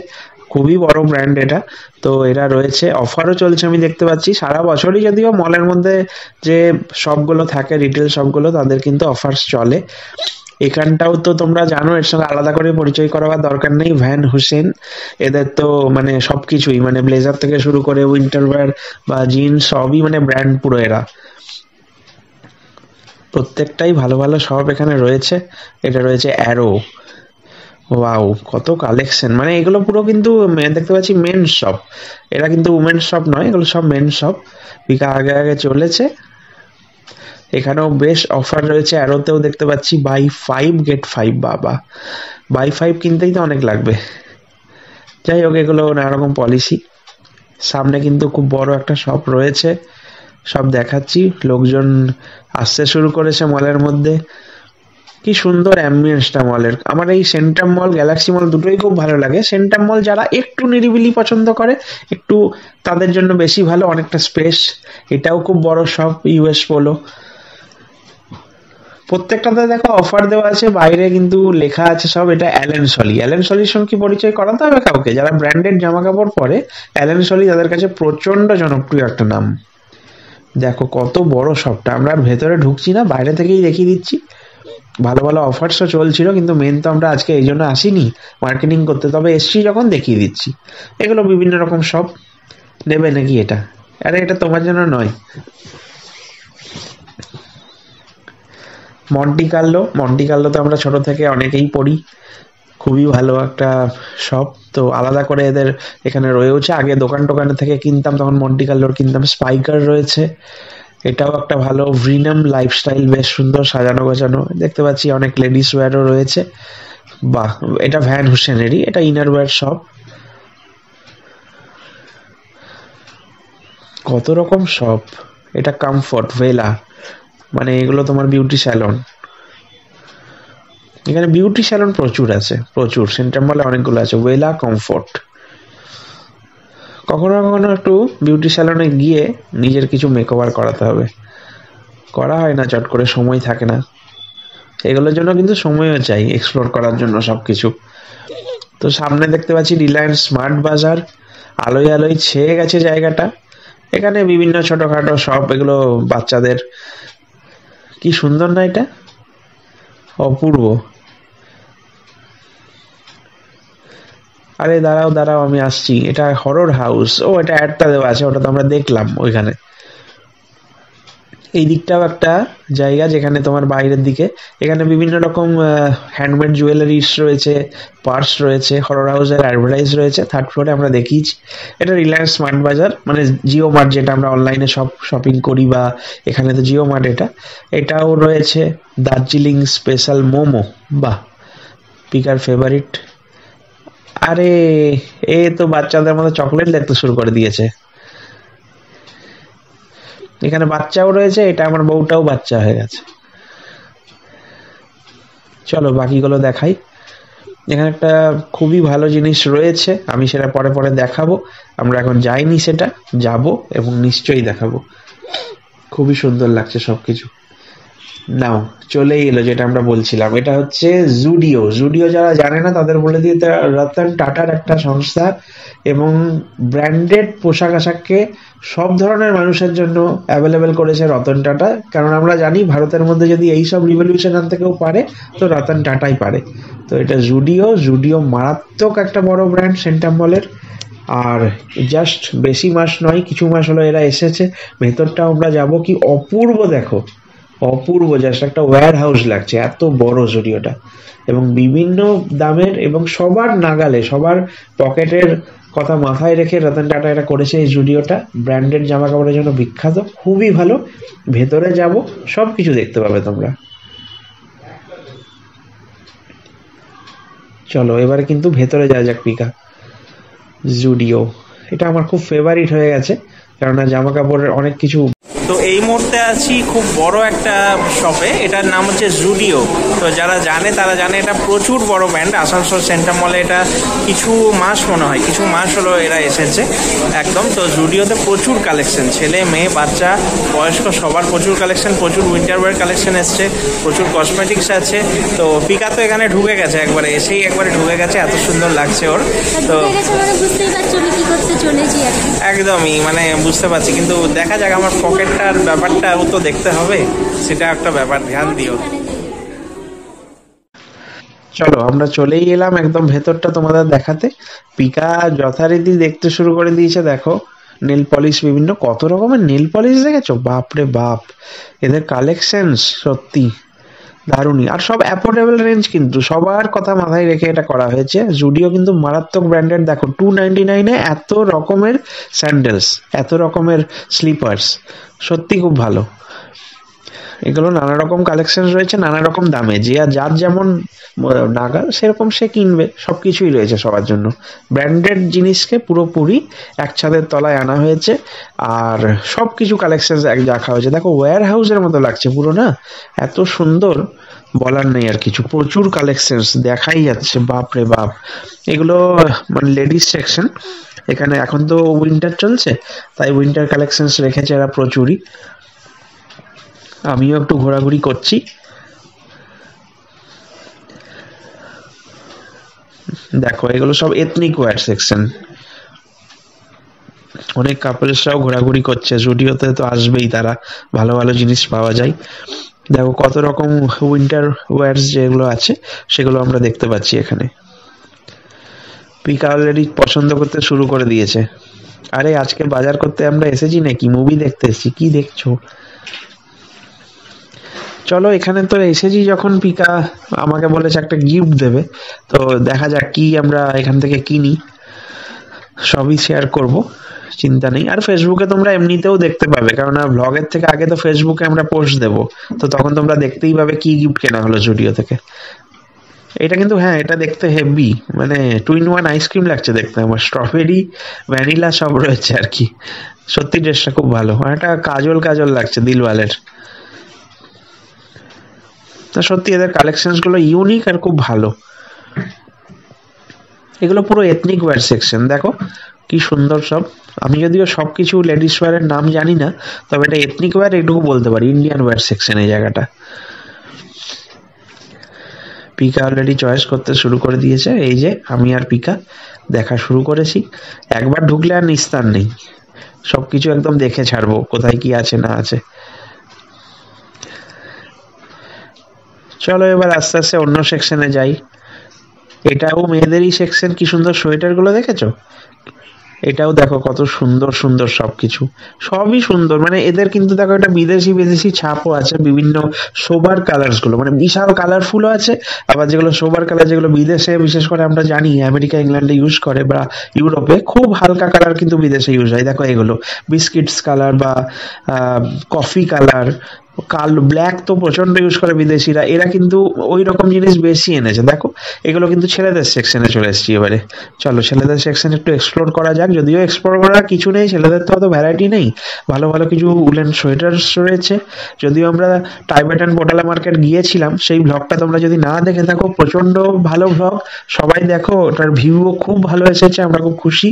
খুবই বড় ব্র্যান্ড এটা। তো এরা রয়েছে, অফারও চলছে আমি দেখতে পাচ্ছি সারা বছরই, যদিও মলের মধ্যে যে সবগুলো থাকে রিটেল সবগুলো তাদের কিন্তু অফার্স চলে। এখানটাও তো তোমরা জানো, এর সঙ্গে আলাদা করে পরিচয় করাবার দরকার নেই, ভ্যান হুসেন। এদের তো মানে সবকিছুই, মানে ব্লেজার থেকে শুরু করে উইন্টারওয়্যার বা জিন্স সবই মানে ব্র্যান্ড পুরো এরা। প্রত্যেকটাই ভালো ভালো শপ এখানে রয়েছে। এটা রয়েছে অ্যারো। ওয়াও, কত কালেকশন! মানে এগুলো পুরো কিন্তু দেখতে পাচ্ছি মেন্স শপ, এরা কিন্তু উমেন্স শপ নয়, এগুলো সব মেন্স শপ। পিকা আগে আগে চলেছে। এখানেও বেশ অফার রয়েছে, অ্যারোতেও দেখতে পাচ্ছি বাই 5 গেট 5। বাবা, বাই 5 কিনতেই তো অনেক লাগবে। যাই হোক, এগুলো নানা রকম পলিসি। সামনে কিন্তু খুব বড় একটা শপ রয়েছে, সব দেখাচ্ছি। লোকজন আসতে শুরু করেছে মলের মধ্যে। কি সুন্দর অ্যাম্বিয়েন্সটা মলের। আমার এই সেন্ট্রাম মল, গ্যালাক্সি মল দুটোই খুব ভালো লাগে। সেন্ট্রাম মল যারা একটু নিরিবিলি পছন্দ করে, একটু তাদের জন্য বেশি ভালো, অনেকটা স্পেস। এটাও খুব বড় শপ, ইউএস পোলো। প্রত্যেকটাতে দেখো অফার দেওয়া আছে, বাইরে কিন্তু লেখা আছে সব এটা অ্যালেন সলি। অ্যালেন সলির সঙ্গে কি পরিচয় করাতে হবে কাউকে? যারা ব্র্যান্ডেড জামা কাপড় পরে, অ্যালেন সলি তাদের কাছে প্রচন্ড জনপ্রিয় একটা নাম। দেখো কত বড় শপটা। আমরা আর ভেতরে ঢুকছি না, বাইরে থেকেই দেখিয়ে দিচ্ছি। ভালো ভালো অফার্সও চলছিল, কিন্তু মেন তো আমরা আজকে এই জন্য আসিনি মার্কেটিং করতে, তবে এসছি যখন দেখিয়ে দিচ্ছি। এগুলো বিভিন্ন রকম শপ। নেবে নাকি এটা? আরে এটা তোমার জন্য নয়। মন্টি কার্লো, মন্টি কার্লো তো আমরা ছোট থেকে অনেকেই পড়ি, খুবই ভালো একটা শপ। তো আলাদা করে এদের এখানে রয়েছে। আগে দোকান টোকান থেকে কিনতাম, তখন মন্টি কার্লোর কিনতাম। স্পাইকার রয়েছে, এটাও একটা ভালো। ভ্রিনাম লাইফস্টাইল, বেশ সুন্দর সাজানো গোছানো। দেখতে পাচ্ছি অনেক লেডিস ওয়্যারও রয়েছে। বাহ, এটা ভ্যান হুসেনেরই, এটা ইনার ওয়্যার শপ। কত রকম শপ। এটা কমফোর্ট ভেলা, মানে এগুলো তোমার বিউটি স্যালন। এখানে বিউটি স্যালন প্রচুর আছে, প্রচুর। সেন্ট্রাম মলে অনেকগুলো আছে। ওয়েলা, কমফোর্ট। কখনো কখনো একটু বিউটি স্যালনে গিয়ে নিজের কিছু মেকওভার করাতে হবে, করা হয় না চট করে, সময় থাকে না। এগুলোর জন্য কিন্তু সময়ও চাই, এক্সপ্লোর করার জন্য সবকিছু। তো সামনে দেখতে পাচ্ছি রিলায়েন্স স্মার্ট বাজার। আলোয় আলোয় ছেয়ে গেছে জায়গাটা। এখানে বিভিন্ন ছোটখাটো শপ, এগুলো বাচ্চাদের। কি সুন্দর না এটা? অপূর্ব। আরে দাঁড়াও দাঁড়াও, আমি আসছি। এটা হরর হাউস। ও, এটা অ্যাডটা দেওয়া আছে, ওটা তো আমরা দেখলাম ওইখানে। এই দিকটাও একটা জায়গা যেখানে তোমার বাইরের দিকে এখানে বিভিন্ন রকম হ্যান্ডমেড জুয়েলারিস রয়েছে, পার্স রয়েছে। হরর হাউসের অ্যাডভার্টাইজ রয়েছে। থার্ড ফ্লোরে আমরা দেখিয়েছি। এটা রিলায়েন্স স্মার্ট বাজার, মানে জিও মার্ট, যেটা আমরা অনলাইনে সব শপিং করি, বা এখানে তো জিও মার্ট। এটাও রয়েছে। দার্জিলিং স্পেশাল মোমো, বাহ, পিকার ফেভারিট। আরে এ তো বাচ্চাদের মধ্যে চকলেট দেখতে শুরু করে দিয়েছে। এখানে বাচ্চাও রয়েছে। এটা আমার বউটাও বাচ্চা হয়ে গেছে। চলো বাকিগুলো দেখাই। এখানে একটা খুবই ভালো জিনিস রয়েছে, আমি সেটা পরে পরে দেখাবো। আমরা এখন যাইনি, সেটা যাব এবং নিশ্চয়ই দেখাবো। খুবই সুন্দর লাগছে সবকিছু। নাও চলেই এলো যেটা আমরা বলছিলাম। এটা হচ্ছে জুডিও। জুডিও যারা জানে না তাদের বলে দিয়ে, রতন টাটার একটা সংস্থা, এবং ব্র্যান্ডেড পোশাক আশাককে সব ধরনের মানুষের জন্য অ্যাভেলেবেল করেছে রতন টাটা। কারণ আমরা জানি ভারতের মধ্যে যদি এইসব রিভলিউশন আনতে কেউ পারে, তো রতন টাটাই পারে। তো এটা জুডিও। জুডিও মারাত্মক একটা বড় ব্র্যান্ড সেন্ট্রাম মলের। আর জাস্ট বেশি মাস নয়, কিছু মাস হলো এরা এসেছে। ভেতরটা আমরা যাব, কি অপূর্ব দেখো, অপূর্ব। জাস্ট একটা ওয়্যার হাউস লাগছে, এত বড় জুডিওটা। এবং বিভিন্ন দামের এবং সবার নাগালে, সবার পকেটের কথা মাথায় রেখে রতন টাটা এটা করেছে এই জুডিওটা। ব্র্যান্ডেড জামা কাপড়ের জন্য বিখ্যাত, খুবই ভালো। ভেতরে যাব, সব কিছু দেখতে পাবে তোমরা। চলো এবারে কিন্তু ভেতরে যাওয়া যাক। পিকা জুডিও, এটা আমার খুব ফেভারিট হয়ে গেছে, কেননা জামা কাপড়ের অনেক কিছু। তো এই মুহূর্তে আছি খুব বড় একটা শপে, এটার নাম হচ্ছে জুডিও। তো যারা জানে তারা জানে, এটা প্রচুর বড় ব্র্যান্ড। আসানসোল সেন্ট্রাম মলে এটা কিছু মাস, মনে হয় কিছু মাস হলো এরা এসেছে একদম। তো জুডিওতে প্রচুর কালেকশন, ছেলে মেয়ে বাচ্চা বয়স্ক সবার প্রচুর কালেকশন। প্রচুর উইন্টারওয়্যার কালেকশন এসছে, প্রচুর কসমেটিক্স আছে। তো পিকা তো এখানে ঢুকে গেছে, একবারে এসেই একবারে ঢুকে গেছে, এত সুন্দর লাগছে ওর। তো একদমই মানে বুঝতে পারছি, কিন্তু দেখা যাক। আমার পকেটটার ব্যাপারটাও তো দেখতে হবে, সেটা একটা ব্যাপার, ধ্যান দিও। চলো আমরা চলেই এলাম একদম ভেতরটা তোমাদের দেখাতে। পিকা যথারীতি দেখতে শুরু করে দিয়েছে। দেখো নেল পলিশ, বিভিন্ন কত রকমের নেল পলিশ দেখেছো, বাপরে বাপ, এদের কালেকশন সত্যি দারুণই। আর সব অ্যাফোর্ডেবল রেঞ্জ, কিন্তু সবার কথা মাথায় রেখে এটা করা হয়েছে। জুডিও কিন্তু মারাত্মক ব্র্যান্ডেড। দেখো 299 এত রকমের স্যান্ডেলস, এত রকমের স্লিপার্স, সত্যি খুব ভালো। এগুলো নানা রকম কালেকশন রয়েছে, নানা রকম দামে, যে যার যেমন নাগাল সেরকম সে কিনবে। সবকিছুই রয়েছে সবার জন্য। ব্র্যান্ডেড জিনিসকে পুরোপুরি এক ছাদের তলায় আনা হয়েছে, আর সবকিছু কালেকশন এক রাখা হয়েছে। দেখো ওয়্যার হাউসের মতো লাগছে পুরো, না এত সুন্দর, বলার নেই আর কিছু। প্রচুর কালেকশন দেখাই যাচ্ছে, বাপ রে বাপ। এগুলো মানে লেডিস সেকশন। এখানে এখন তো উইন্টার চলছে, তাই উইন্টার কালেকশন রেখেছে এরা প্রচুরই। আমিও একটু ঘোরাঘুরি করছি। দেখো এগুলো সব এথনিক ওয়্যার সেকশন। অনেক কাপলসরাও ঘোরাঘুরি করছে, জুডিওতে তো আসবেই তারা, ভালো ভালো জিনিস পাওয়া যায়। দেখো কত রকম উইন্টার ওয়্যার যেগুলো আছে সেগুলো আমরা দেখতে পাচ্ছি এখানে। পিকা অলরেডি পছন্দ করতে শুরু করে দিয়েছে। আরে আজকে বাজার করতে আমরা এসেছি নাকি, মুভি দেখতে এসেছি? কি দেখছো? চলো এখানে তো এসেছি যখন, পিকা আমাকে বলেছে একটা গিফট দেবে, তো দেখা যাক কি আমরা এখান থেকে কিনি। সবই শেয়ার করব, চিন্তা নেই। আর ফেসবুকে তোমরা এমনিতেও দেখতে পাবে, কারণ ব্লগের থেকে আগে তো ফেসবুকে আমরা পোস্ট দেবো, তো তখন তোমরা দেখতেই পাবে কি গিফট কেনা হলো জুডিও থেকে। এটা কিন্তু হ্যাঁ, এটা দেখতে হেভি, মানে 2-in-1 আইসক্রিম লাগছে দেখতে আমার। স্ট্রবেরি ভ্যানিলা সব রয়েছে আর কি। সত্যি ড্রেসটা খুব ভালো, আর একটা কাজল কাজল লাগছে দিলওয়ালের। সত্যি এদের কালেকশনস গুলো ইউনিক আর খুব ভালো। এগুলো পুরো এথনিক ওয়্যার সেকশন। দেখো কি সুন্দর সব। আমি যদিও সবকিছু লেডিস ওয়্যারের নাম জানি না, তবে এটা এথনিক ওয়্যার এটুকু বলতে পারি। ইন্ডিয়ান ওয়্যার সেকশন এই জায়গাটা। পিকা অলরেডি চয়েস করতে শুরু করে দিয়েছে। এই যে আমি আর পিকা দেখা শুরু করেছি। একবার ঢুকলে আর নিস্তার নেই, সবকিছু একদম দেখে ছাড়বো কোথায় কি আছে না আছে। চলো এবার আস্তে আস্তে অন্য সেকশনে যাই। এটাও মেয়েদেরই সেকশন। কি সুন্দর সোয়েটার গুলো দেখেছো? এটাও দেখো কত সুন্দর সুন্দর সবকিছু, সবই সুন্দর। মানে এদের কিন্তু দেখো একটা বিদেশি বিদেশি ছাপও আছে। বিভিন্ন সোবার কালার্স গুলো, মানে বিশাল কালারফুলও আছে, আবার যেগুলো সোবার কালার, যেগুলো বিদেশে বিশেষ করে আমরা জানি আমেরিকা ইংল্যান্ডে ইউজ করে, বা ইউরোপে খুব হালকা কালার কিন্তু বিদেশে ইউজ হয়। দেখো এগুলো বিস্কিটস কালার বা কফি কালার, কালো ব্ল্যাক তো প্রচন্ড ইউজ করে বিদেশিরা, এরা কিন্তু ওই রকম জিনিস বেশি এনেছে। দেখো এগুলো কিন্তু ছেলেদের সেকশনে চলে এসেছি এবারে। চলো ছেলেদের সেকশন একটু এক্সপ্লোর করা যাক। যদিও এক্সপ্লোর করার কিছু নেই, ছেলেদের তো অত ভ্যারাইটি নেই। ভালো ভালো কিছু উলেন সোয়েটার্স রয়েছে। যদিও আমরা টাইবেট অ্যান্ড বোটালা মার্কেট গিয়েছিলাম, সেই ব্লগটা তোমরা যদি না দেখে থাকো, প্রচন্ড ভালো ব্লগ, সবাই দেখো। ওটার ভিউও খুব ভালো এসেছে, আমরা খুব খুশি।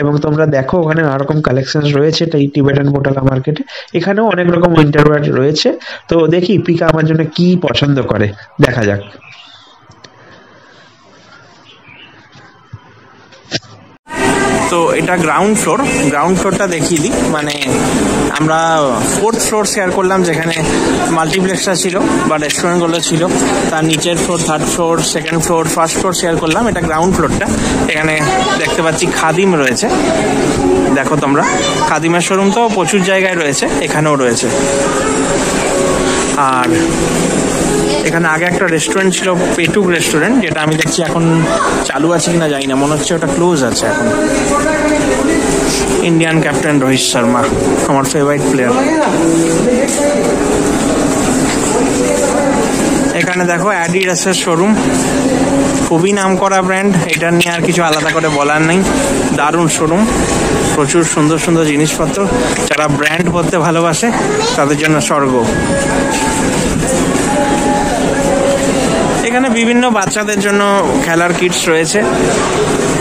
এবং তোমরা দেখো ওখানে নানা রকম কালেকশন রয়েছে টাইবেট অ্যান্ড বোটালা মার্কেটে। এখানেও অনেক রকম উইন্টার ওয়্যার রয়েছে। তো দেখি পিকা আমার জন্য কি পছন্দ করে, দেখা যাক। তো এটা গ্রাউন্ড ফ্লোরটা দেখিয়ে দিই। মানে আমরা 4th ফ্লোর শেয়ার করলাম, যেখানে মাল্টিপ্লেক্সটা ছিল বা রেস্টুরেন্টগুলো ছিল। তার নিচের floor, 3rd floor, 2nd floor, 1st floor share করলাম। এটা গ্রাউন্ড ফ্লোরটা। এখানে দেখতে পাচ্ছি খাদিম রয়েছে। দেখো তোমরা, খাদিমের শোরুম তো প্রচুর জায়গায় রয়েছে, এখানেও রয়েছে। আর এখানে আগে একটা রেস্টুরেন্ট ছিল, পেটুক রেস্টুরেন্ট, যেটা আমি দেখছি এখন চালু আছে কিনা জানি না, মনে হচ্ছে ওটা ক্লোজ আছে এখন। ইন্ডিয়ান ক্যাপ্টেন রোহিত শর্মা, আমার ফেভারিট প্লেয়ার। এখানে দেখো অ্যাডিডাসের শোরুম, খুবই নামকরা ব্র্যান্ড। এটা নিয়ে আর কিছু আলাদা করে বলার নেই, দারুণ শোরুম, প্রচুর সুন্দর সুন্দর জিনিসপত্র। যারা ব্র্যান্ড পরতে ভালোবাসে তাদের জন্য স্বর্গ। এখানে বিভিন্ন বাচ্চাদের জন্য খেলার কিটস রয়েছে।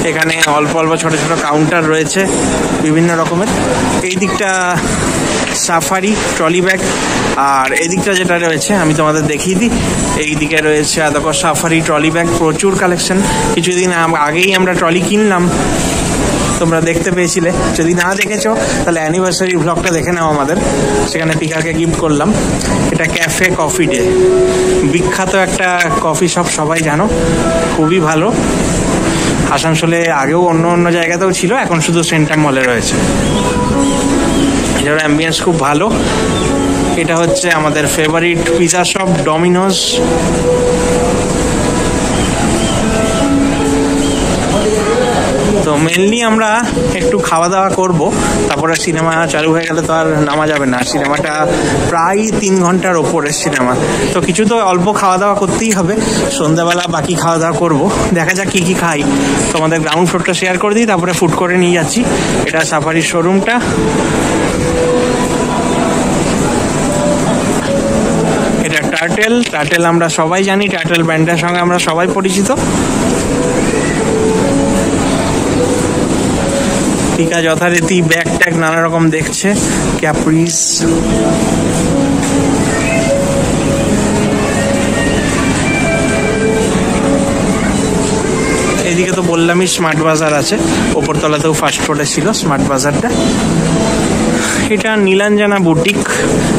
এখানে অল্প অল্প ছোট ছোট কাউন্টার রয়েছে বিভিন্ন রকমের। এই দিকটা সাফারি ট্রলি ব্যাগ, আর এদিকটা যেটা রয়েছে আমি তোমাদের দেখিয়ে দিই। এই দিকে রয়েছে দেখো সাফারি ট্রলি ব্যাগ, প্রচুর কালেকশন। কিছুদিন আগেই আমরা ট্রলি কিনলাম, তোমরা দেখতে পেয়েছিলে। যদি না দেখেছো তাহলে অ্যানিভার্সারি ব্লগটা দেখে নাও আমাদের, সেখানে পিকাকে গিফট করলাম। এটা ক্যাফে কফি ডে, বিখ্যাত একটা কফি শপ, সবাই জানো, খুবই ভালো। আসানসোলে আগেও অন্য অন্য জায়গাতেও ছিল, এখন শুধু সেন্ট্রাম মলে রয়েছে। এটার অ্যাম্বিয়েন্স খুব ভালো। এটা হচ্ছে আমাদের ফেভারিট পিজা শপ ডমিনোজ। তো মেনলি আমরা একটু খাওয়া দাওয়া করব, তারপরে সিনেমা চালু হয়ে গেলে তো আর নামা যাবে না। সিনেমাটা প্রায় 3 ঘন্টার ওপরের সিনেমা, তো কিছু তো অল্প খাওয়া দাওয়া করতেই হবে। সন্ধ্যাবেলা বাকি খাওয়া দাওয়া করব, দেখা যাক কি কি খাই। তোমাদের গ্রাউন্ড ফ্লোরটা শেয়ার করে দিই, তারপরে ফুড করে নিয়ে যাচ্ছি। এটা সাফারির শোরুমটা। এটা টার্টেল আমরা সবাই জানি, টার্টেল ব্র্যান্ডের সঙ্গে আমরা সবাই পরিচিত। পিকা যথারীতি ব্যাগ ট্যাগ নানা রকম দেখছে, ক্যাপ্রিস। এদিকে তো বললামই স্মার্ট বাজার আছে, ওপরতলাতেও ফার্স্ট ফ্লোরে ছিল স্মার্ট বাজারটা। এটা নীলাঞ্জনা বুটিক,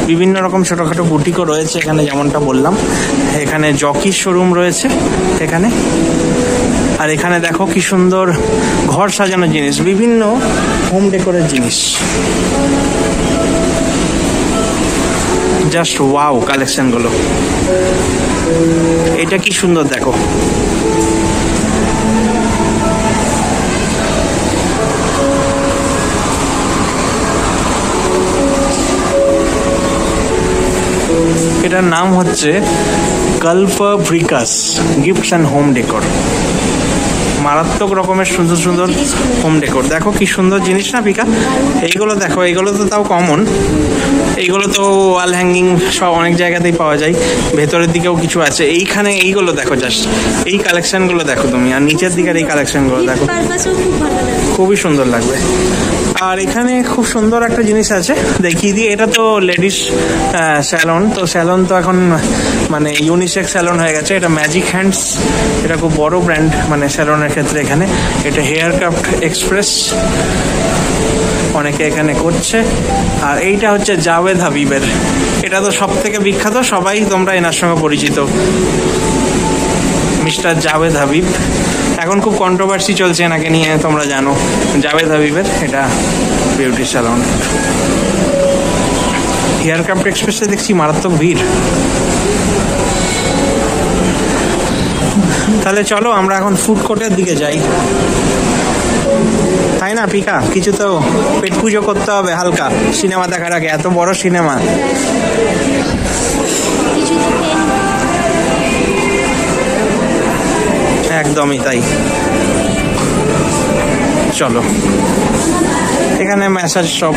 বিভিন্ন রকম ছোটখাটো বুটিকও রয়েছে এখানে, যেমনটা বললাম। এখানে জকির শোরুম রয়েছে এখানে। আর এখানে দেখো কি সুন্দর ঘর সাজানোর জিনিস, বিভিন্ন হোম ডেকোরের জিনিস, জাস্ট ওয়াও কালেকশন গুলো। এটা কি সুন্দর দেখো, এটার নাম হচ্ছে কল্পভ্রিকাস গিফটস অ্যান্ড হোম ডেকোর। মারাত্মক রকমের সুন্দর সুন্দর হোম ডেকোর, দেখো কি সুন্দর জিনিস না পিকা। এইগুলো দেখো, এইগুলো তো তাও কমন, এইগুলো তো ওয়াল হ্যাঙ্গিং সব অনেক জায়গাতেই পাওয়া যায়। ভেতরের দিকেও কিছু আছে। এইখানে এইগুলো দেখো, জাস্ট এই কালেকশনগুলো দেখো তুমি, আর নিচের দিকের এই কালেকশনগুলো দেখো, খুবই সুন্দর লাগবে। আর এখানে খুব সুন্দর একটা জিনিস আছে, দেখিয়ে দিই। এটা তো লেডিস স্যালন, তো স্যালন তো এখন মানে ইউনিসেক্স স্যালন হয়ে গেছে। এটা ম্যাজিক হ্যান্ডস, এটা খুব বড় ব্র্যান্ড মানে স্যালনের ক্ষেত্রে এখানে। এটা হেয়ার ক্রাফট এক্সপ্রেস, অনেকে এখানে করছে। আর এইটা হচ্ছে জাভেদ হাবিবের, এটা তো সব থেকে বিখ্যাত, সবাই তোমরা এনার সঙ্গে পরিচিত, মিস্টার জাভেদ হাবিব। এখন খুব কন্ট্রোভার্সি চলছে এনাকে নিয়ে, তোমরা জানো। জাভেদ হাবিবের এটা বিউটি স্যালন। হেয়ার ক্রাফট এক্সপ্রেসে দেখছি মারাত্মক ভিড়। তাহলে চলো আমরা এখন ফুড কোর্টের দিকে যাই, তাই না পিকা? কিছু তো পেট পুজো করতে হবে হালকা সিনেমা দেখার আগে, এত বড় সিনেমা। একদমই তাই। চলো, এখানে ম্যাসাজ শপ,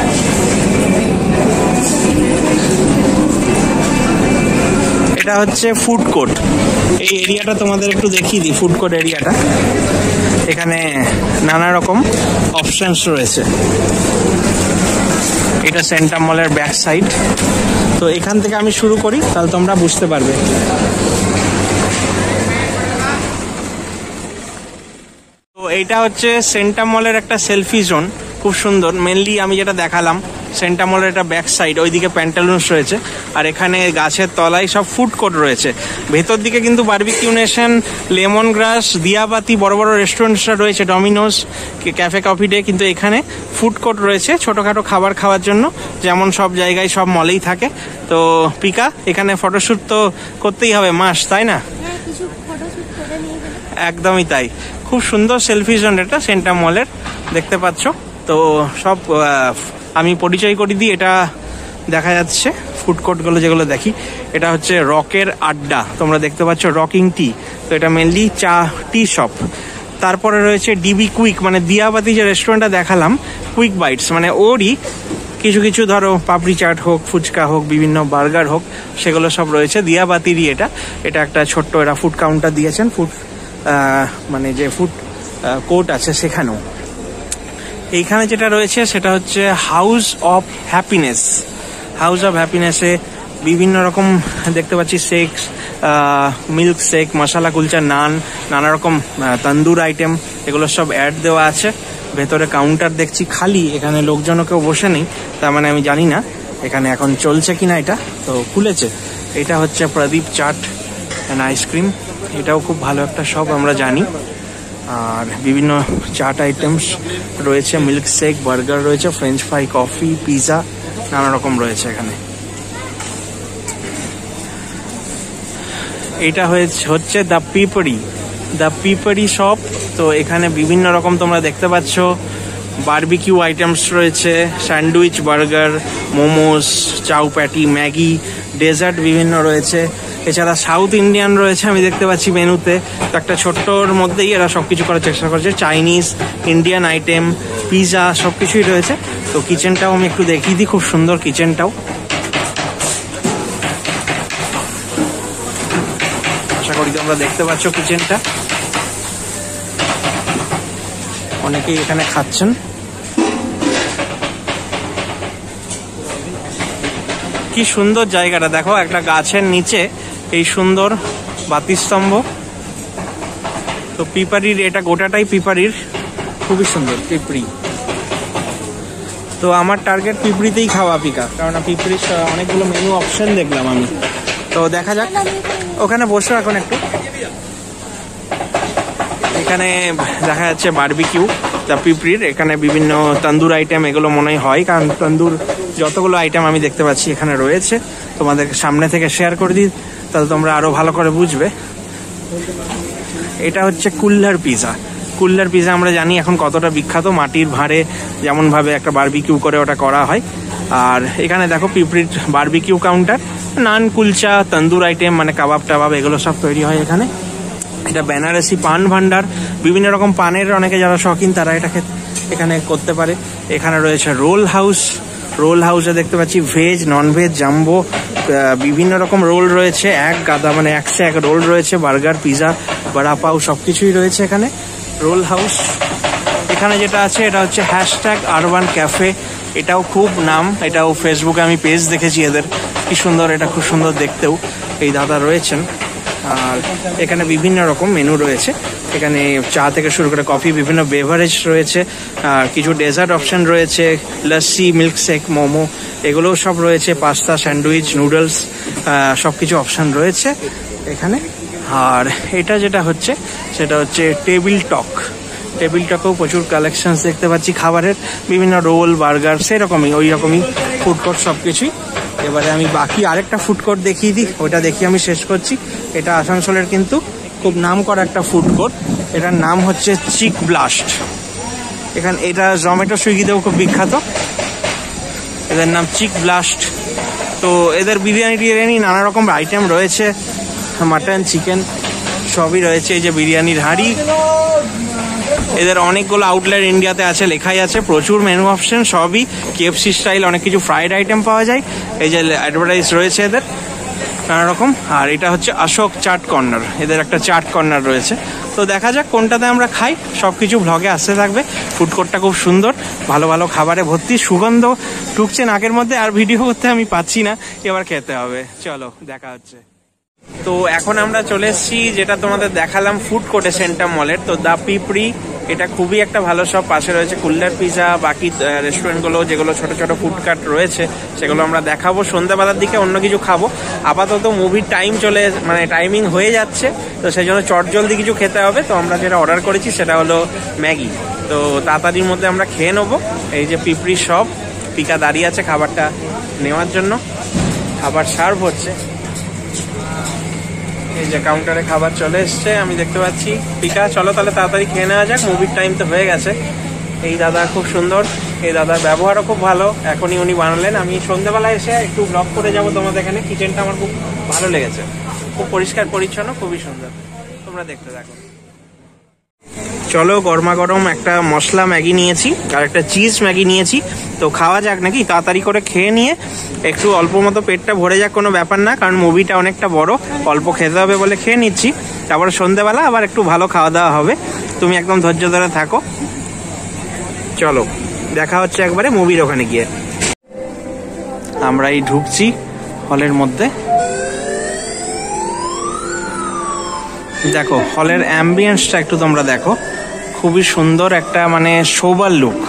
এটা হচ্ছে ফুড কোর্ট। এই এরিয়াটা তোমাদের একটু দেখিয়ে দিই, ফুড কোর্ট এরিয়াটা। এখানে নানা রকম অপশনস রয়েছে। এটা সেন্ট্রাম মলের ব্যাক সাইড, তো এখান থেকে আমি শুরু করি, তাহলে তোমরা বুঝতে পারবে। তো এইটা হচ্ছে সেন্ট্রাম মলের একটা সেলফি জোন, খুব সুন্দর। মেনলি আমি যেটা দেখালাম সেন্ট্রাম মলের একটা ব্যাক সাইড, ওইদিকে প্যান্টালুন্স রয়েছে, আর এখানে গাছের তলায় সব ফুড কোর্ট রয়েছে। ভেতর দিকে কিন্তু বারবিকিউ নেশন, লেমন গ্রাস, দিয়াবাতি, বড় বড় রেস্টুরেন্টসরা রয়েছে, ডমিনোজ, ক্যাফে কফি ডে। কিন্তু এখানে ফুড কোর্ট রয়েছে ছোটখাটো খাবার খাওয়ার জন্য, যেমন সব জায়গায় সব মলেই থাকে। তো পিকা, এখানে ফটোশ্যুট তো করতেই হবে মাস্ট, তাই না? একদমই তাই, খুব সুন্দর সেলফি জোন এটা সেন্ট্রাম মলের, দেখতে পাচ্ছ। তো সব আমি পরিচয় করে দিই। এটা দেখা যাচ্ছে ফুড কোর্টগুলো যেগুলো দেখি, এটা হচ্ছে রকের আড্ডা, তোমরা দেখতে পাচ্ছ রকিং টি। তো এটা মেনলি চা টি শপ। তারপরে রয়েছে ডিবি কুইক, মানে দিয়াবাতি যে রেস্টুরেন্টটা দেখালাম, কুইক বাইটস, মানে ওরই কিছু কিছু ধরো পাপড়ি চাট হোক, ফুচকা হোক, বিভিন্ন বার্গার হোক, সেগুলো সব রয়েছে দিয়াবাতিরই। এটা একটা ছোট্ট এরা ফুড কাউন্টার দিয়েছেন, ফুড মানে যে ফুড কোর্ট আছে সেখানেও। এইখানে যেটা রয়েছে সেটা হচ্ছে house of happiness. House of হ্যাপিনেসে বিভিন্ন রকম দেখতে পাচ্ছি shakes, milk shake, masala kulcha, naan, নানা রকম তন্দুর আইটেম, এগুলো সব অ্যাড দেওয়া আছে। ভেতরে কাউন্টার দেখছি খালি, এখানে লোকজনও কেউ বসে নেই, তার মানে আমি জানি না এখানে এখন চলছে কিনা। এটা তো খুলেছে। এটা হচ্ছে প্রদীপ চাট অ্যান্ড আইসক্রিম, এটাও খুব ভালো একটা শপ আমরা জানি। আর বিভিন্ন চাট আইটেমস রয়েছে, মিল্ক শেক, বার্গার রয়েছে, ফ্রেঞ্চ ফ্রাই, কফি, পিৎজা, নানা রকম রয়েছে এখানে। এটা হচ্ছে দ্য পিপরি শপ। তো এখানে বিভিন্ন রকম তোমরা দেখতে পাচ্ছ বারবিকিউ আইটেমস রয়েছে, স্যান্ডউইচ, বার্গার, মোমোস, চাউ প্যাটি, ম্যাগি, ডেজার্ট বিভিন্ন রয়েছে। এছাড়া সাউথ ইন্ডিয়ান রয়েছে আমি দেখতে পাচ্ছি মেনুতে। তো একটা ছোট্টর মধ্যেই এরা সব কিছু করার চেষ্টা করছে, চাইনিজ, ইন্ডিয়ান আইটেম, পিৎজা সব কিছুই রয়েছে। তো কিচেনটাও আমি একটু দেখিয়ে দিই, খুব সুন্দর কিচেনটাও। আশা করি তোমরা দেখতে পাচ্ছ কিচেনটা। অনেকেই এখানে খাচ্ছেন। কি সুন্দর জায়গাটা দেখো, একটা গাছের নিচে এই সুন্দর বাতিস্তম্ভ। তো পিপারির এটা গোটাটাই পিপারির, খুবই সুন্দর পিঁপড়ি। তো আমার টার্গেট পিঁপড়িতেই খাওয়া পিকা, কারণ পিঁপড়ির অনেকগুলো মেনু অপশন দেখলাম আমি। তো দেখা যাক, ওখানে বসো এখন একটু। এখানে দেখা যাচ্ছে বারবিকিউ দ্য পিঁপড়ির, এখানে বিভিন্ন তন্দুর আইটেম এগুলো মনে হয়, কারণ তন্দুর যতগুলো আইটেম আমি দেখতে পাচ্ছি এখানে রয়েছে। তোমাদের সামনে থেকে শেয়ার করে দিই, তাহলে তোমরা আরো ভালো করে বুঝবে। এটা হচ্ছে কুল্লার পিৎজা। আমরা জানি এখন কতটা বিখ্যাত, মাটির ভাঁড়ে যেমন ভাবে একটা বারবিকিউ করে ওটা করা হয়। আর এখানে দেখো পিঁপড়ির বারবিকিউ কাউন্টার, নান, কুলচা, তন্দুর আইটেম মানে কাবাব টাবাব এগুলো সব তৈরি হয় এখানে। এটা বেনারসি পান ভান্ডার, বিভিন্ন রকম পানের অনেকে যারা শৌখিন তারা এটাকে এখানে করতে পারে। এখানে রয়েছে রোল হাউসে দেখতে পাচ্ছি ভেজ, নন ভেজ, জাম্বো, বিভিন্ন রকম রোল রয়েছে, এক গাদা মানে 101 রোল রয়েছে, বার্গার, পিৎজা, বড়া পাউ সবকিছুই রয়েছে এখানে। Roll house. এখানে যেটা আছে এটা হচ্ছে #আরবান ক্যাফে, এটাও খুব নাম, এটাও ফেসবুকে আমি পেজ দেখেছি এদের, কি সুন্দর, এটা খুব সুন্দর দেখতেও। এই দাদা রয়েছেন। আর এখানে বিভিন্ন রকম মেনু রয়েছে, এখানে চা থেকে শুরু করে কফি, বিভিন্ন বেভারেজ রয়েছে, আর কিছু ডেজার্ট অপশন রয়েছে, লস্যি, মিল্ক শেক, মোমো এগুলোও সব রয়েছে, পাস্তা, স্যান্ডউইচ, নুডলস সব কিছু অপশন রয়েছে এখানে। আর এটা যেটা হচ্ছে সেটা হচ্ছে টেবিল টকেও প্রচুর কালেকশন দেখতে পাচ্ছি খাবারের, বিভিন্ন রোল, বার্গার, সেরকমই ওই রকমই ফুড কোর্ট সব কিছুই। এবারে আমি বাকি আরেকটা ফুড কোর্ট দেখিয়ে দিই, ওইটা দেখিয়ে আমি শেষ করছি। এটা আসানসোলের কিন্তু খুব নাম করা একটা ফুড কোর্ট, এটার নাম হচ্ছে চিক ব্লাস্ট। এখানে এটা জোম্যাটো, সুইগিতেও খুব বিখ্যাত, এদের নাম চিক ব্লাস্ট। তো এদের বিরিয়ানি নানা রকম আইটেম রয়েছে, মাটন, চিকেন সবই রয়েছে। এই যে বিরিয়ানির হাঁড়ি, এদের অনেকগুলো আউটলেট ইন্ডিয়াতে আছে, লেখাই আছে, প্রচুর মেনু অপশন, সবই KFC স্টাইল, অনেক কিছু ফ্রাইড আইটেম পাওয়া যায়। এই যে অ্যাডভার্টাইজ রয়েছে এদের নানা রকম। আর এটা হচ্ছে অশোক চাট কর্নার, এদের একটা চাট কর্নার রয়েছে। তো দেখা যাক কোনটাতে আমরা খাই, সবকিছু ব্লগে আসতে থাকবে। ফুড কোর্টটা খুব সুন্দর, ভালো ভালো খাবারে ভর্তি, সুগন্ধ ঢুকছে নাকের মধ্যে, আর ভিডিও করতে আমি পাচ্ছি না, এবার খেতে হবে। চলো দেখা হচ্ছে। তো এখন আমরা চলে এসেছি যেটা তোমাদের দেখালাম ফুড কোর্টে সেন্টার মলের, তো দ্য পিঁপড়ি। এটা খুবই একটা ভালো সব, পাশে রয়েছে কুল্লার পিৎজা, বাকি রেস্টুরেন্টগুলো যেগুলো ছোট ছোট ফুড কার্ট রয়েছে সেগুলো আমরা দেখাবো। সন্ধ্যাবেলার দিকে অন্য কিছু খাবো, আপাতত মুভির টাইমিং হয়ে যাচ্ছে, তো সেই জন্য চটজলদি কিছু খেতে হবে। তো আমরা যেটা অর্ডার করেছি সেটা হলো ম্যাগি, তো তাড়াতাড়ির মধ্যে আমরা খেয়ে নেবো। এই যে পিঁপড়ির শপ, পিকা দাঁড়িয়ে আছে খাবারটা নেওয়ার জন্য, খাবার সার্ভ হচ্ছে। এই যে কাউন্টারে খাবার চলে এসছে আমি দেখতে পাচ্ছি। পিকা চলো তাহলে তাড়াতাড়ি খেয়ে নেওয়া যাক, মুভির টাইম তো হয়ে গেছে। এই দাদা খুব সুন্দর, এই দাদার ব্যবহারও খুব ভালো, এখনই উনি বানালেন। আমি সন্ধ্যাবেলায় এসে একটু ব্লগ করে যাবো তোমাদের এখানে। কিচেনটা আমার খুব ভালো লেগেছে, খুব পরিষ্কার পরিচ্ছন্ন, খুবই সুন্দর, তোমরা দেখতে থাকো। চলো গরমা গরম একটা মশলা ম্যাগি নিয়েছি আর একটা চিজ ম্যাগি নিয়েছি, তো খাওয়া যাক নাকি। তাড়াতাড়ি করে খেয়ে নিয়ে একটু অল্প মতো পেটটা ভরে যাক, কোনো ব্যাপার না, কারণ মুভিটা অনেকটা বড়, অল্প খেতে হবে বলে খেয়ে নিচ্ছি। তারপরে সন্ধ্যেবেলা আবার একটু ভালো খাওয়া দাওয়া হবে, তুমি একদম ধৈর্য ধরে থাকো। চলো দেখা হচ্ছে একবারে মুভির ওখানে গিয়ে। আমরা এই ঢুকছি হলের মধ্যে, দেখো হলের অ্যাম্বিয়েন্সটা একটু তোমরা দেখো, খুবই সুন্দর একটা মানে সোবার লুক।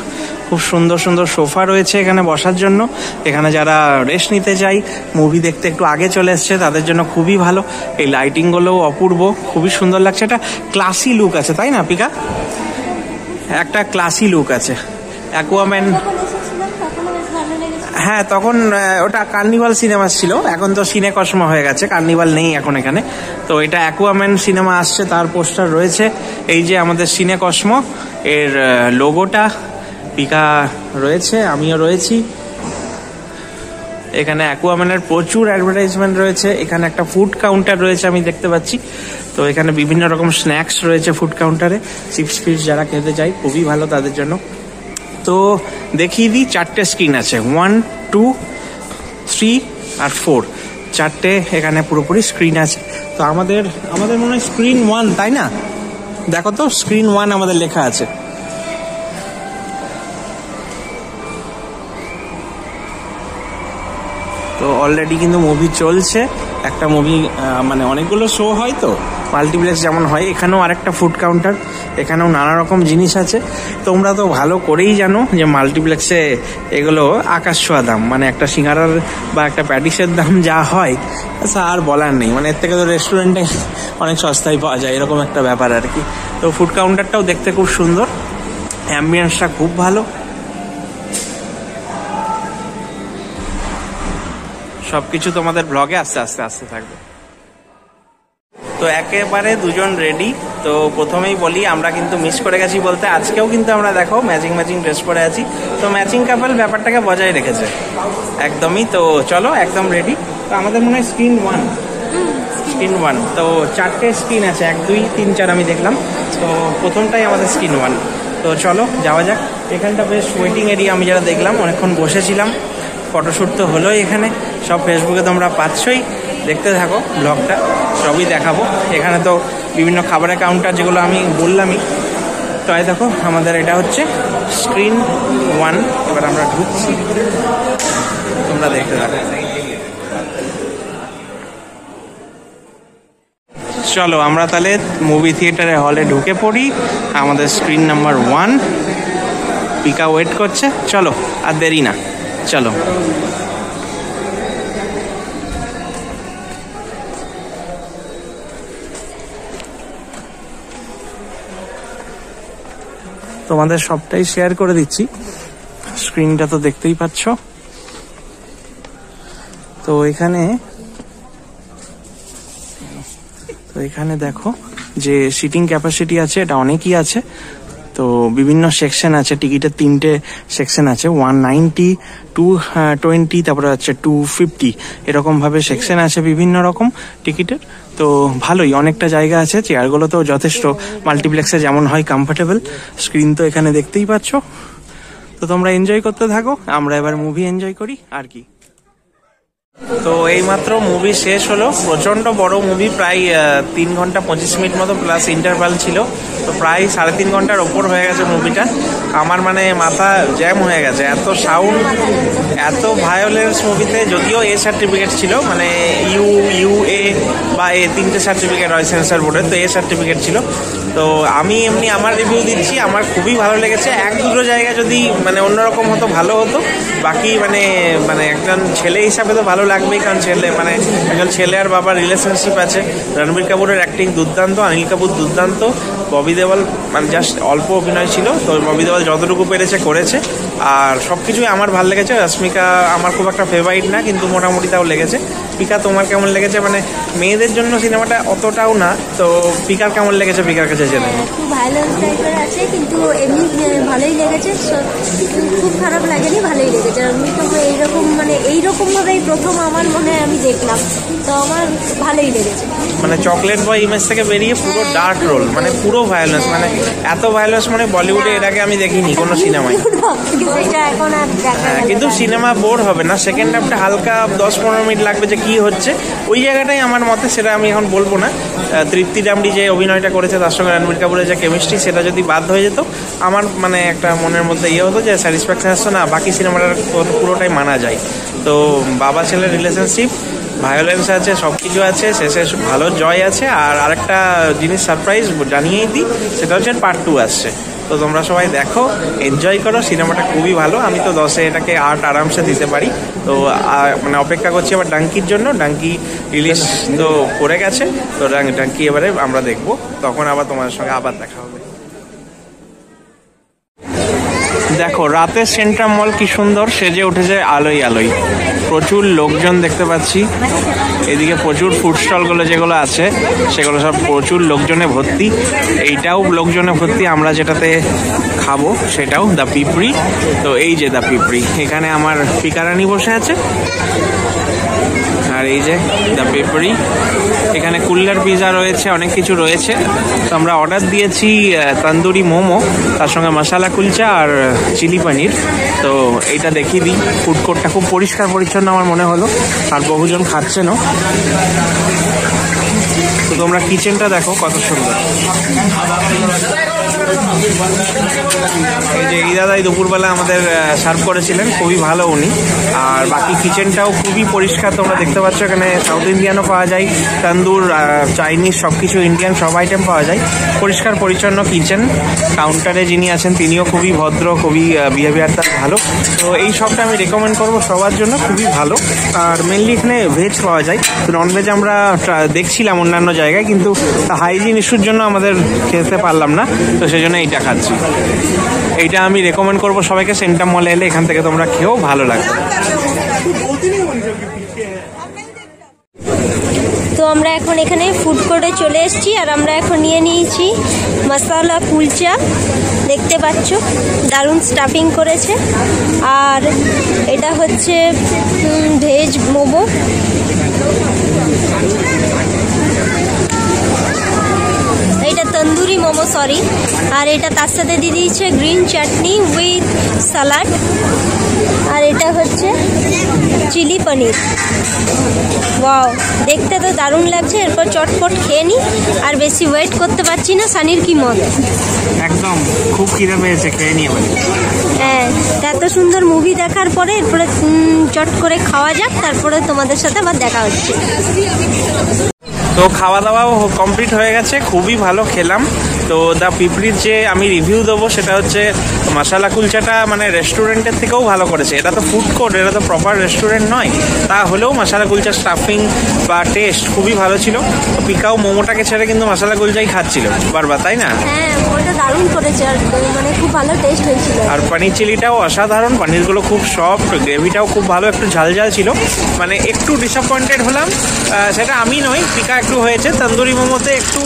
খুব সুন্দর সুন্দর সোফা রয়েছে এখানে বসার জন্য। এখানে যারা রেস্ট নিতে চাই, মুভি দেখতে একটু আগে চলে এসছে, তাদের জন্য খুবই ভালো। এই লাইটিংগুলোও অপূর্ব, খুবই সুন্দর লাগছে। একটা ক্লাসি লুক আছে, তাই না পিকা? একটা ক্লাসি লুক আছে। অ্যাকুয়াম্যান, হ্যাঁ তখন ওটা কার্নিভাল সিনেমা ছিল, এখন তো সিনে কসমা হয়ে গেছে, কার্নিভাল নেই এখন এখানে। তো এটা অ্যাকুয়াম্যান সিনেমা আসছে, তার পোস্টার রয়েছে। এই যে আমাদের সিনে কসমো এর লোগোটা, পিকা রয়েছে, আমিও রয়েছি। এখানে অ্যাকুয়াম্যানের প্রচুর অ্যাডভার্টাইজমেন্ট রয়েছে। এখানে একটা ফুড কাউন্টার রয়েছে আমি দেখতে পাচ্ছি। তো এখানে বিভিন্ন রকম স্ন্যাক্স রয়েছে ফুড কাউন্টারে। চিপস ফিপস যারা খেতে চাই খুবই ভালো তাদের জন্য। তো দেখিয়ে দিই, 4টে স্ক্রিন আছে, 1, 2, 3 আর 4, 4টে এখানে পুরোপুরি স্ক্রিন আছে। তো আমাদের মনে হয় স্ক্রিন 1, তাই না? দেখো তো স্ক্রিন 1 আমাদের লেখা আছে। তো অলরেডি কিন্তু মুভি চলছে। একটা মুভি মানে অনেকগুলো শো হয়, তো মাল্টিপ্লেক্স যেমন হয়, এখানেও আরেকটা ফুড কাউন্টার, এখানেও নানা রকম জিনিস আছে। তোমরা তো ভালো করেই জানো যে মাল্টিপ্লেক্সে এগুলো আকাশ ছোঁয়া দাম, মানে একটা সিঙ্গারার বা একটা প্যাটিসের দাম যা হয় আর বলার নেই। মানে এর থেকে তো রেস্টুরেন্টে অনেক সস্তায় পাওয়া যায়, এরকম একটা ব্যাপার আর কি। তো ফুড কাউন্টারটাও দেখতে খুব সুন্দর, অ্যাম্বিয়েন্সটা খুব ভালো। সবকিছু তোমাদের ব্লগে আস্তে আস্তে আসতে থাকবে। তো একেবারে দুজন রেডি। তো প্রথমেই বলি, আমরা কিন্তু মিস করে গেছি বলতে, আজকেও কিন্তু আমরা দেখো ম্যাচিং ড্রেস পরে আছি। তো ম্যাচিং কাপল ব্যাপারটাকে বজায় রেখেছে একদমই। তো চলো একদম রেডি। তো আমাদের মনে হয় স্ক্রিন 1। তো 4টে স্ক্রিন আছে, 1, 2, 3, 4 আমি দেখলাম। তো প্রথমটাই আমাদের স্ক্রিন 1। তো চলো যাওয়া যাক। এখানটা বেশ ওয়েটিং এরিয়া, আমি যারা দেখলাম অনেকক্ষণ বসেছিলাম। ফটোশ্যুট তো হলোই এখানে, সব ফেসবুকে তোমরা পাচ্ছই, দেখতে থাকো ব্লগটা, সবই দেখাবো। এখানে তো বিভিন্ন খাবারের কাউন্টার যেগুলো আমি বললামই। তো এই দেখো আমাদের এটা হচ্ছে স্ক্রিন 1। এবার আমরা ঢুকছি, তোমরা দেখতে থাকো। চলো আমরা তাহলে মুভি থিয়েটারে হলে ঢুকে পড়ি। আমাদের স্ক্রিন নাম্বার 1, পিকা ওয়েট করছে। চলো আর দেরি না, চলো। তোমাদের সবটাই শেয়ার করে দিচ্ছি, স্ক্রিনটা তো দেখতেই পাচ্ছ। তো এখানে দেখো যে সিটিং ক্যাপাসিটি আছে, এটা অনেকই আছে। তো বিভিন্ন সেকশন আছে, টিকিটের 3টে সেকশন আছে, 190, 220, তারপরে হচ্ছে 250, এরকম ভাবে সেকশন আছে বিভিন্ন রকম টিকিটের। তো ভালোই অনেকটা জায়গা আছে, চেয়ারগুলো তো যথেষ্ট মাল্টিপ্লেক্সে যেমন হয় কমফোর্টেবল। স্ক্রিন তো এখানে দেখতেই পাচ্ছ। তো তোমরা এনজয় করতে থাকো, আমরা এবার মুভি এনজয় করি আর কি। তো এইমাত্র মুভি শেষ হলো, প্রচন্ড বড় মুভি, প্রায় 3 ঘন্টা 25 মিনিট মতো, প্লাস ইন্টারভাল ছিল। তো প্রায় 3.5 ঘন্টার ওপর হয়ে গেছে মুভিটা। আমার মানে মাথা জ্যাম হয়ে গেছে, এত সাউন্ড, এত ভায়োলেন্স মুভিতে। যদিও এ সার্টিফিকেট ছিল, মানে ইউএ বা এ 3টে সার্টিফিকেট হয় সেন্সর বোর্ডের, তো এ সার্টিফিকেট ছিল। তো আমি এমনি আমার রিভিউ দিচ্ছি, আমার খুবই ভালো লেগেছে। 1-2 জায়গা যদি মানে অন্যরকম হতো ভালো হতো, বাকি মানে একজন ছেলে হিসাবে তো ভালো লাগবেই, কারণ একজন ছেলে আর বাবার রিলেশনশিপ আছে। রণবীর কাপুরের অ্যাক্টিং দুর্দান্ত, অনিল কাপুর দুর্দান্ত, ববি দেওয়াল মানে জাস্ট অল্প অভিনয় ছিল, তো ববি দেওয়াল যতটুকু পেরেছে করেছে। আর সবকিছুই আমার ভালো লেগেছে। রশ্মিকা আমার খুব একটা ফেভারিট না, কিন্তু মোটামুটি তাও লেগেছে। পিকা তোমার কেমন লেগেছে? মানে মেয়েদের জন্য সিনেমাটা অতটাও না, তো পিকার কেমন লেগেছে? পিকার কাছে জেনে খুব ভায়োলেন্স টাইপের আছে, কিন্তু এমনি ভালোই লেগেছে, খুব খারাপ লাগেনি, ভালোই লেগেছে। আমি তো এইরকম ভাবেই প্রথম আমার মনে হয় আমি দেখলাম, তো আমার ভালোই লেগেছে। মানে চকলেট বয় ইমেজ থেকে বেরিয়ে পুরো ডার্ক রোল, মানে পুরো ভায়োলেন্স, মানে এত ভায়োলেন্স মানে বলিউডে এর আগে আমি দেখিনি কোনো সিনেমায়। কিন্তু সিনেমা বোর হবে না, সেকেন্ড হাফটা হালকা 10-15 মিনিট লাগবে যে কি হচ্ছে ওই জায়গাটাই আমার মতে, সেটা আমি এখন বলবো না। তৃপ্তি ডামরি যে অভিনয়টা করেছে, তার সঙ্গে রণবীর কাপুরের যে কেমিস্ট্রি, সেটা যদি বাদ হয়ে যেত আমার মানে একটা মনের মধ্যে হতো যে স্যাটিসফ্যাকশন আসতো না, বাকি সিনেমাটার পুরোটাই মানা যায়। তো বাবা ছেলের রিলেশনশিপ ভায়োলেন্স আছে, সব কিছু আছে, শেষে ভালো জয় আছে। আর আরেকটা জিনিস সারপ্রাইজ জানিয়েই দিই, সেটা হচ্ছে পার্ট 2 আসছে। তো তোমরা সবাই দেখো, এনজয় করো, সিনেমাটা খুবই ভালো। আমি তো 10-এ এটাকে 8 আরামসে দিতে পারি। তো মানে অপেক্ষা করছি আবার ডাঙ্কির জন্য। ডাঙ্কি রিলিজ তো করে গেছে, তো ডাঙ্কি এবারে আমরা দেখবো, তখন আবার তোমাদের সঙ্গে আবার দেখা হবে। দেখো রাতের সেন্ট্রাম মল কি সুন্দর সেজে উঠেছে আলোয় আলোয়। প্রচুর লোকজন দেখতে পাচ্ছি, এদিকে প্রচুর ফুড স্টলগুলো যেগুলো আছে সেগুলো সব প্রচুর লোকজনে ভর্তি। এইটাও লোকজনে ভর্তি, আমরা যেটাতে খাবো সেটাও দ্য পিঁপড়ি। তো এই যে দ্য পিঁপড়ি, এখানে আমার পিকারানি বসে আছে, আর এই যে দ্য পিঁপড়ি। এখানে কুল্লার পিজা রয়েছে, অনেক কিছু রয়েছে। তো আমরা অর্ডার দিয়েছি তন্দুরি মোমো, তার সঙ্গে মশালা কুলচা আর চিলি পনির। তো এইটা দেখিয়ে দিই, ফুড কোর্টটা খুব পরিষ্কার পরিচ্ছন্ন আমার মনে হলো, আর বহুজন খাচ্ছেনও। তো তোমরা কিচেনটা দেখো কত সুন্দর। এই যে এই দাদাই দুপুরবেলা আমাদের সার্ভ করেছিলেন, খুবই ভালো উনি। আর বাকি কিচেনটাও খুবই পরিষ্কার, তোমরা দেখতে পাচ্ছ। এখানে সাউথ ইন্ডিয়ানও পাওয়া যায়, তন্দুর, চাইনিজ, সব কিছু ইন্ডিয়ান সব আইটেম পাওয়া যায়। পরিষ্কার পরিচ্ছন্ন কিচেন। কাউন্টারে যিনি আছেন তিনিও খুবই ভদ্র, খুবই বিহেভিয়ারটা ভালো। তো এই সবটা আমি রেকমেন্ড করবো সবার জন্য, খুবই ভালো। আর মেনলি এখানে ভেজ পাওয়া যায়, তো ননভেজ আমরা দেখছিলাম অন্যান্য জায়গায়, কিন্তু হাইজিন ইস্যুর জন্য আমাদের খেতে পারলাম না, তো সেই জন্য এইটা খাচ্ছি। এইটা আমি রেকমেন্ড করবো সবাইকে, সেন্ট্রাম মলে এলে এখান থেকে তোমরা খেয়েও ভালো লাগবে। তো আমরা এখন এখানে ফুড কোর্টে চলে এসেছি, আর আমরা এখন নিয়ে নিয়েছি মশালা কুলচা। দেখতে পাচ্ছ দারুণ স্টাফিং করেছে। আর এটা হচ্ছে ভেজ মোমো। এটা তন্দুরি মোমো, সরি। আর এটা তার সাথে দিয়ে দিয়েছে গ্রিন চাটনি উইথ সালাড। আর এটা হচ্ছে চিলি পনির। ওয়াও, দেখতে তো দারুণ লাগছে। এরপর চটপট খেয়ে নিই, আর বেশি ওয়েট করতে পারছি না। সানির কি মত? একদম খুব খিদে পেয়েছে, খেয়ে নিয়ে। হ্যাঁ, এত সুন্দর মুভি দেখার পরে এরপরে চট করে খাওয়া যাক, তারপরে তোমাদের সাথে আবার দেখা হচ্ছে। তো খাওয়া দাওয়াও কমপ্লিট হয়ে গেছে, খুবই ভালো খেলাম। তো দ্য পিঁপড়ির যে আমি রিভিউ দেবো সেটা হচ্ছে মশালা কুলচাটা মানে রেস্টুরেন্টের থেকেও ভালো করেছে। এটা তো ফুড কোর্ট, এটা তো প্রপার রেস্টুরেন্ট নয়, তা হলেও মশালা কুলচার স্টাফিং বা টেস্ট খুবই ভালো ছিল। পিকাও মোমোটাকে ছেড়ে কিন্তু মশালা কুলচাই খাচ্ছিল বারবার, তাই না? হ্যাঁ, ওটা দারুণ করেছে, আর মানে খুব ভালো টেস্ট হয়েছিল। আর পনির চিলিটাও অসাধারণ, পনিরগুলো খুব সফট, গ্রেভিটাও খুব ভালো, একটু ঝাল ঝাল ছিল। মানে একটু ডিসঅ্যাপয়েন্টেড হলাম, সেটা আমি নই, পিকা একটু হয়েছে। তন্দুরি মোমোতে একটু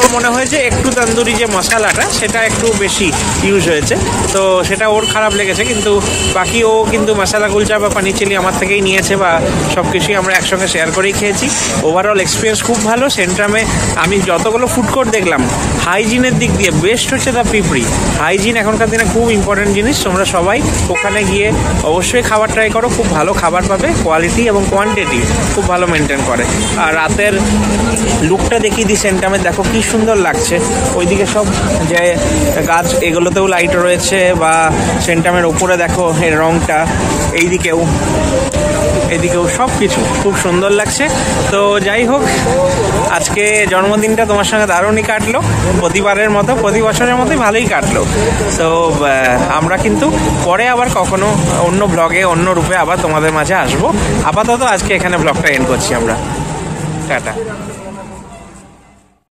ওর মনে হয়েছে একটু তন্দুরি যে মশলাটা সেটা একটু বেশি ইউজ হয়েছে, তো সেটা ওর খারাপ লেগেছে। কিন্তু বাকি ও কিন্তু মশালা কুলচা বা পনির চিলি আমার থেকেই নিয়েছে, বা সব কিছুই আমরা একসঙ্গে শেয়ার করেই খেয়েছি। ওভারঅল এক্সপিরিয়েন্স খুব ভালো। সেন্ট্রামে আমি যতগুলো ফুড কোর্ট দেখলাম, হাইজিনের দিক দিয়ে বেস্ট হচ্ছে দ্য পিঁপড়ি। হাইজিন এখনকার দিনে খুব ইম্পর্টেন্ট জিনিস। তোমরা সবাই ওখানে গিয়ে অবশ্যই খাবার ট্রাই করো, খুব ভালো খাবার পাবে, কোয়ালিটি এবং কোয়ান্টিটি খুব ভালো মেনটেন করে। আর রাতের লুকটা দেখিয়ে দিই সেন্ট্রামে, দেখো কি সুন্দর লাগছে। ওইদিকে সব যে গাছ, এগুলোতেও লাইট রয়েছে, বা সেন্ট্রামের ওপরে দেখো এর রংটা, এইদিকেও এদিকেও সব কিছু খুব সুন্দর লাগছে। তো যাই হোক, আজকে জন্মদিনটা তোমার সঙ্গে দারুণই কাটলো, প্রতিবারের মতো, প্রতি বছরের মতোই ভালোই কাটলো। তো আমরা কিন্তু পরে আবার কখনো অন্য ব্লগে অন্য রূপে আবার তোমাদের মাঝে আসবো। আপাতত আজকে এখানে ব্লগটা এন্ড করছি আমরা। টাটা।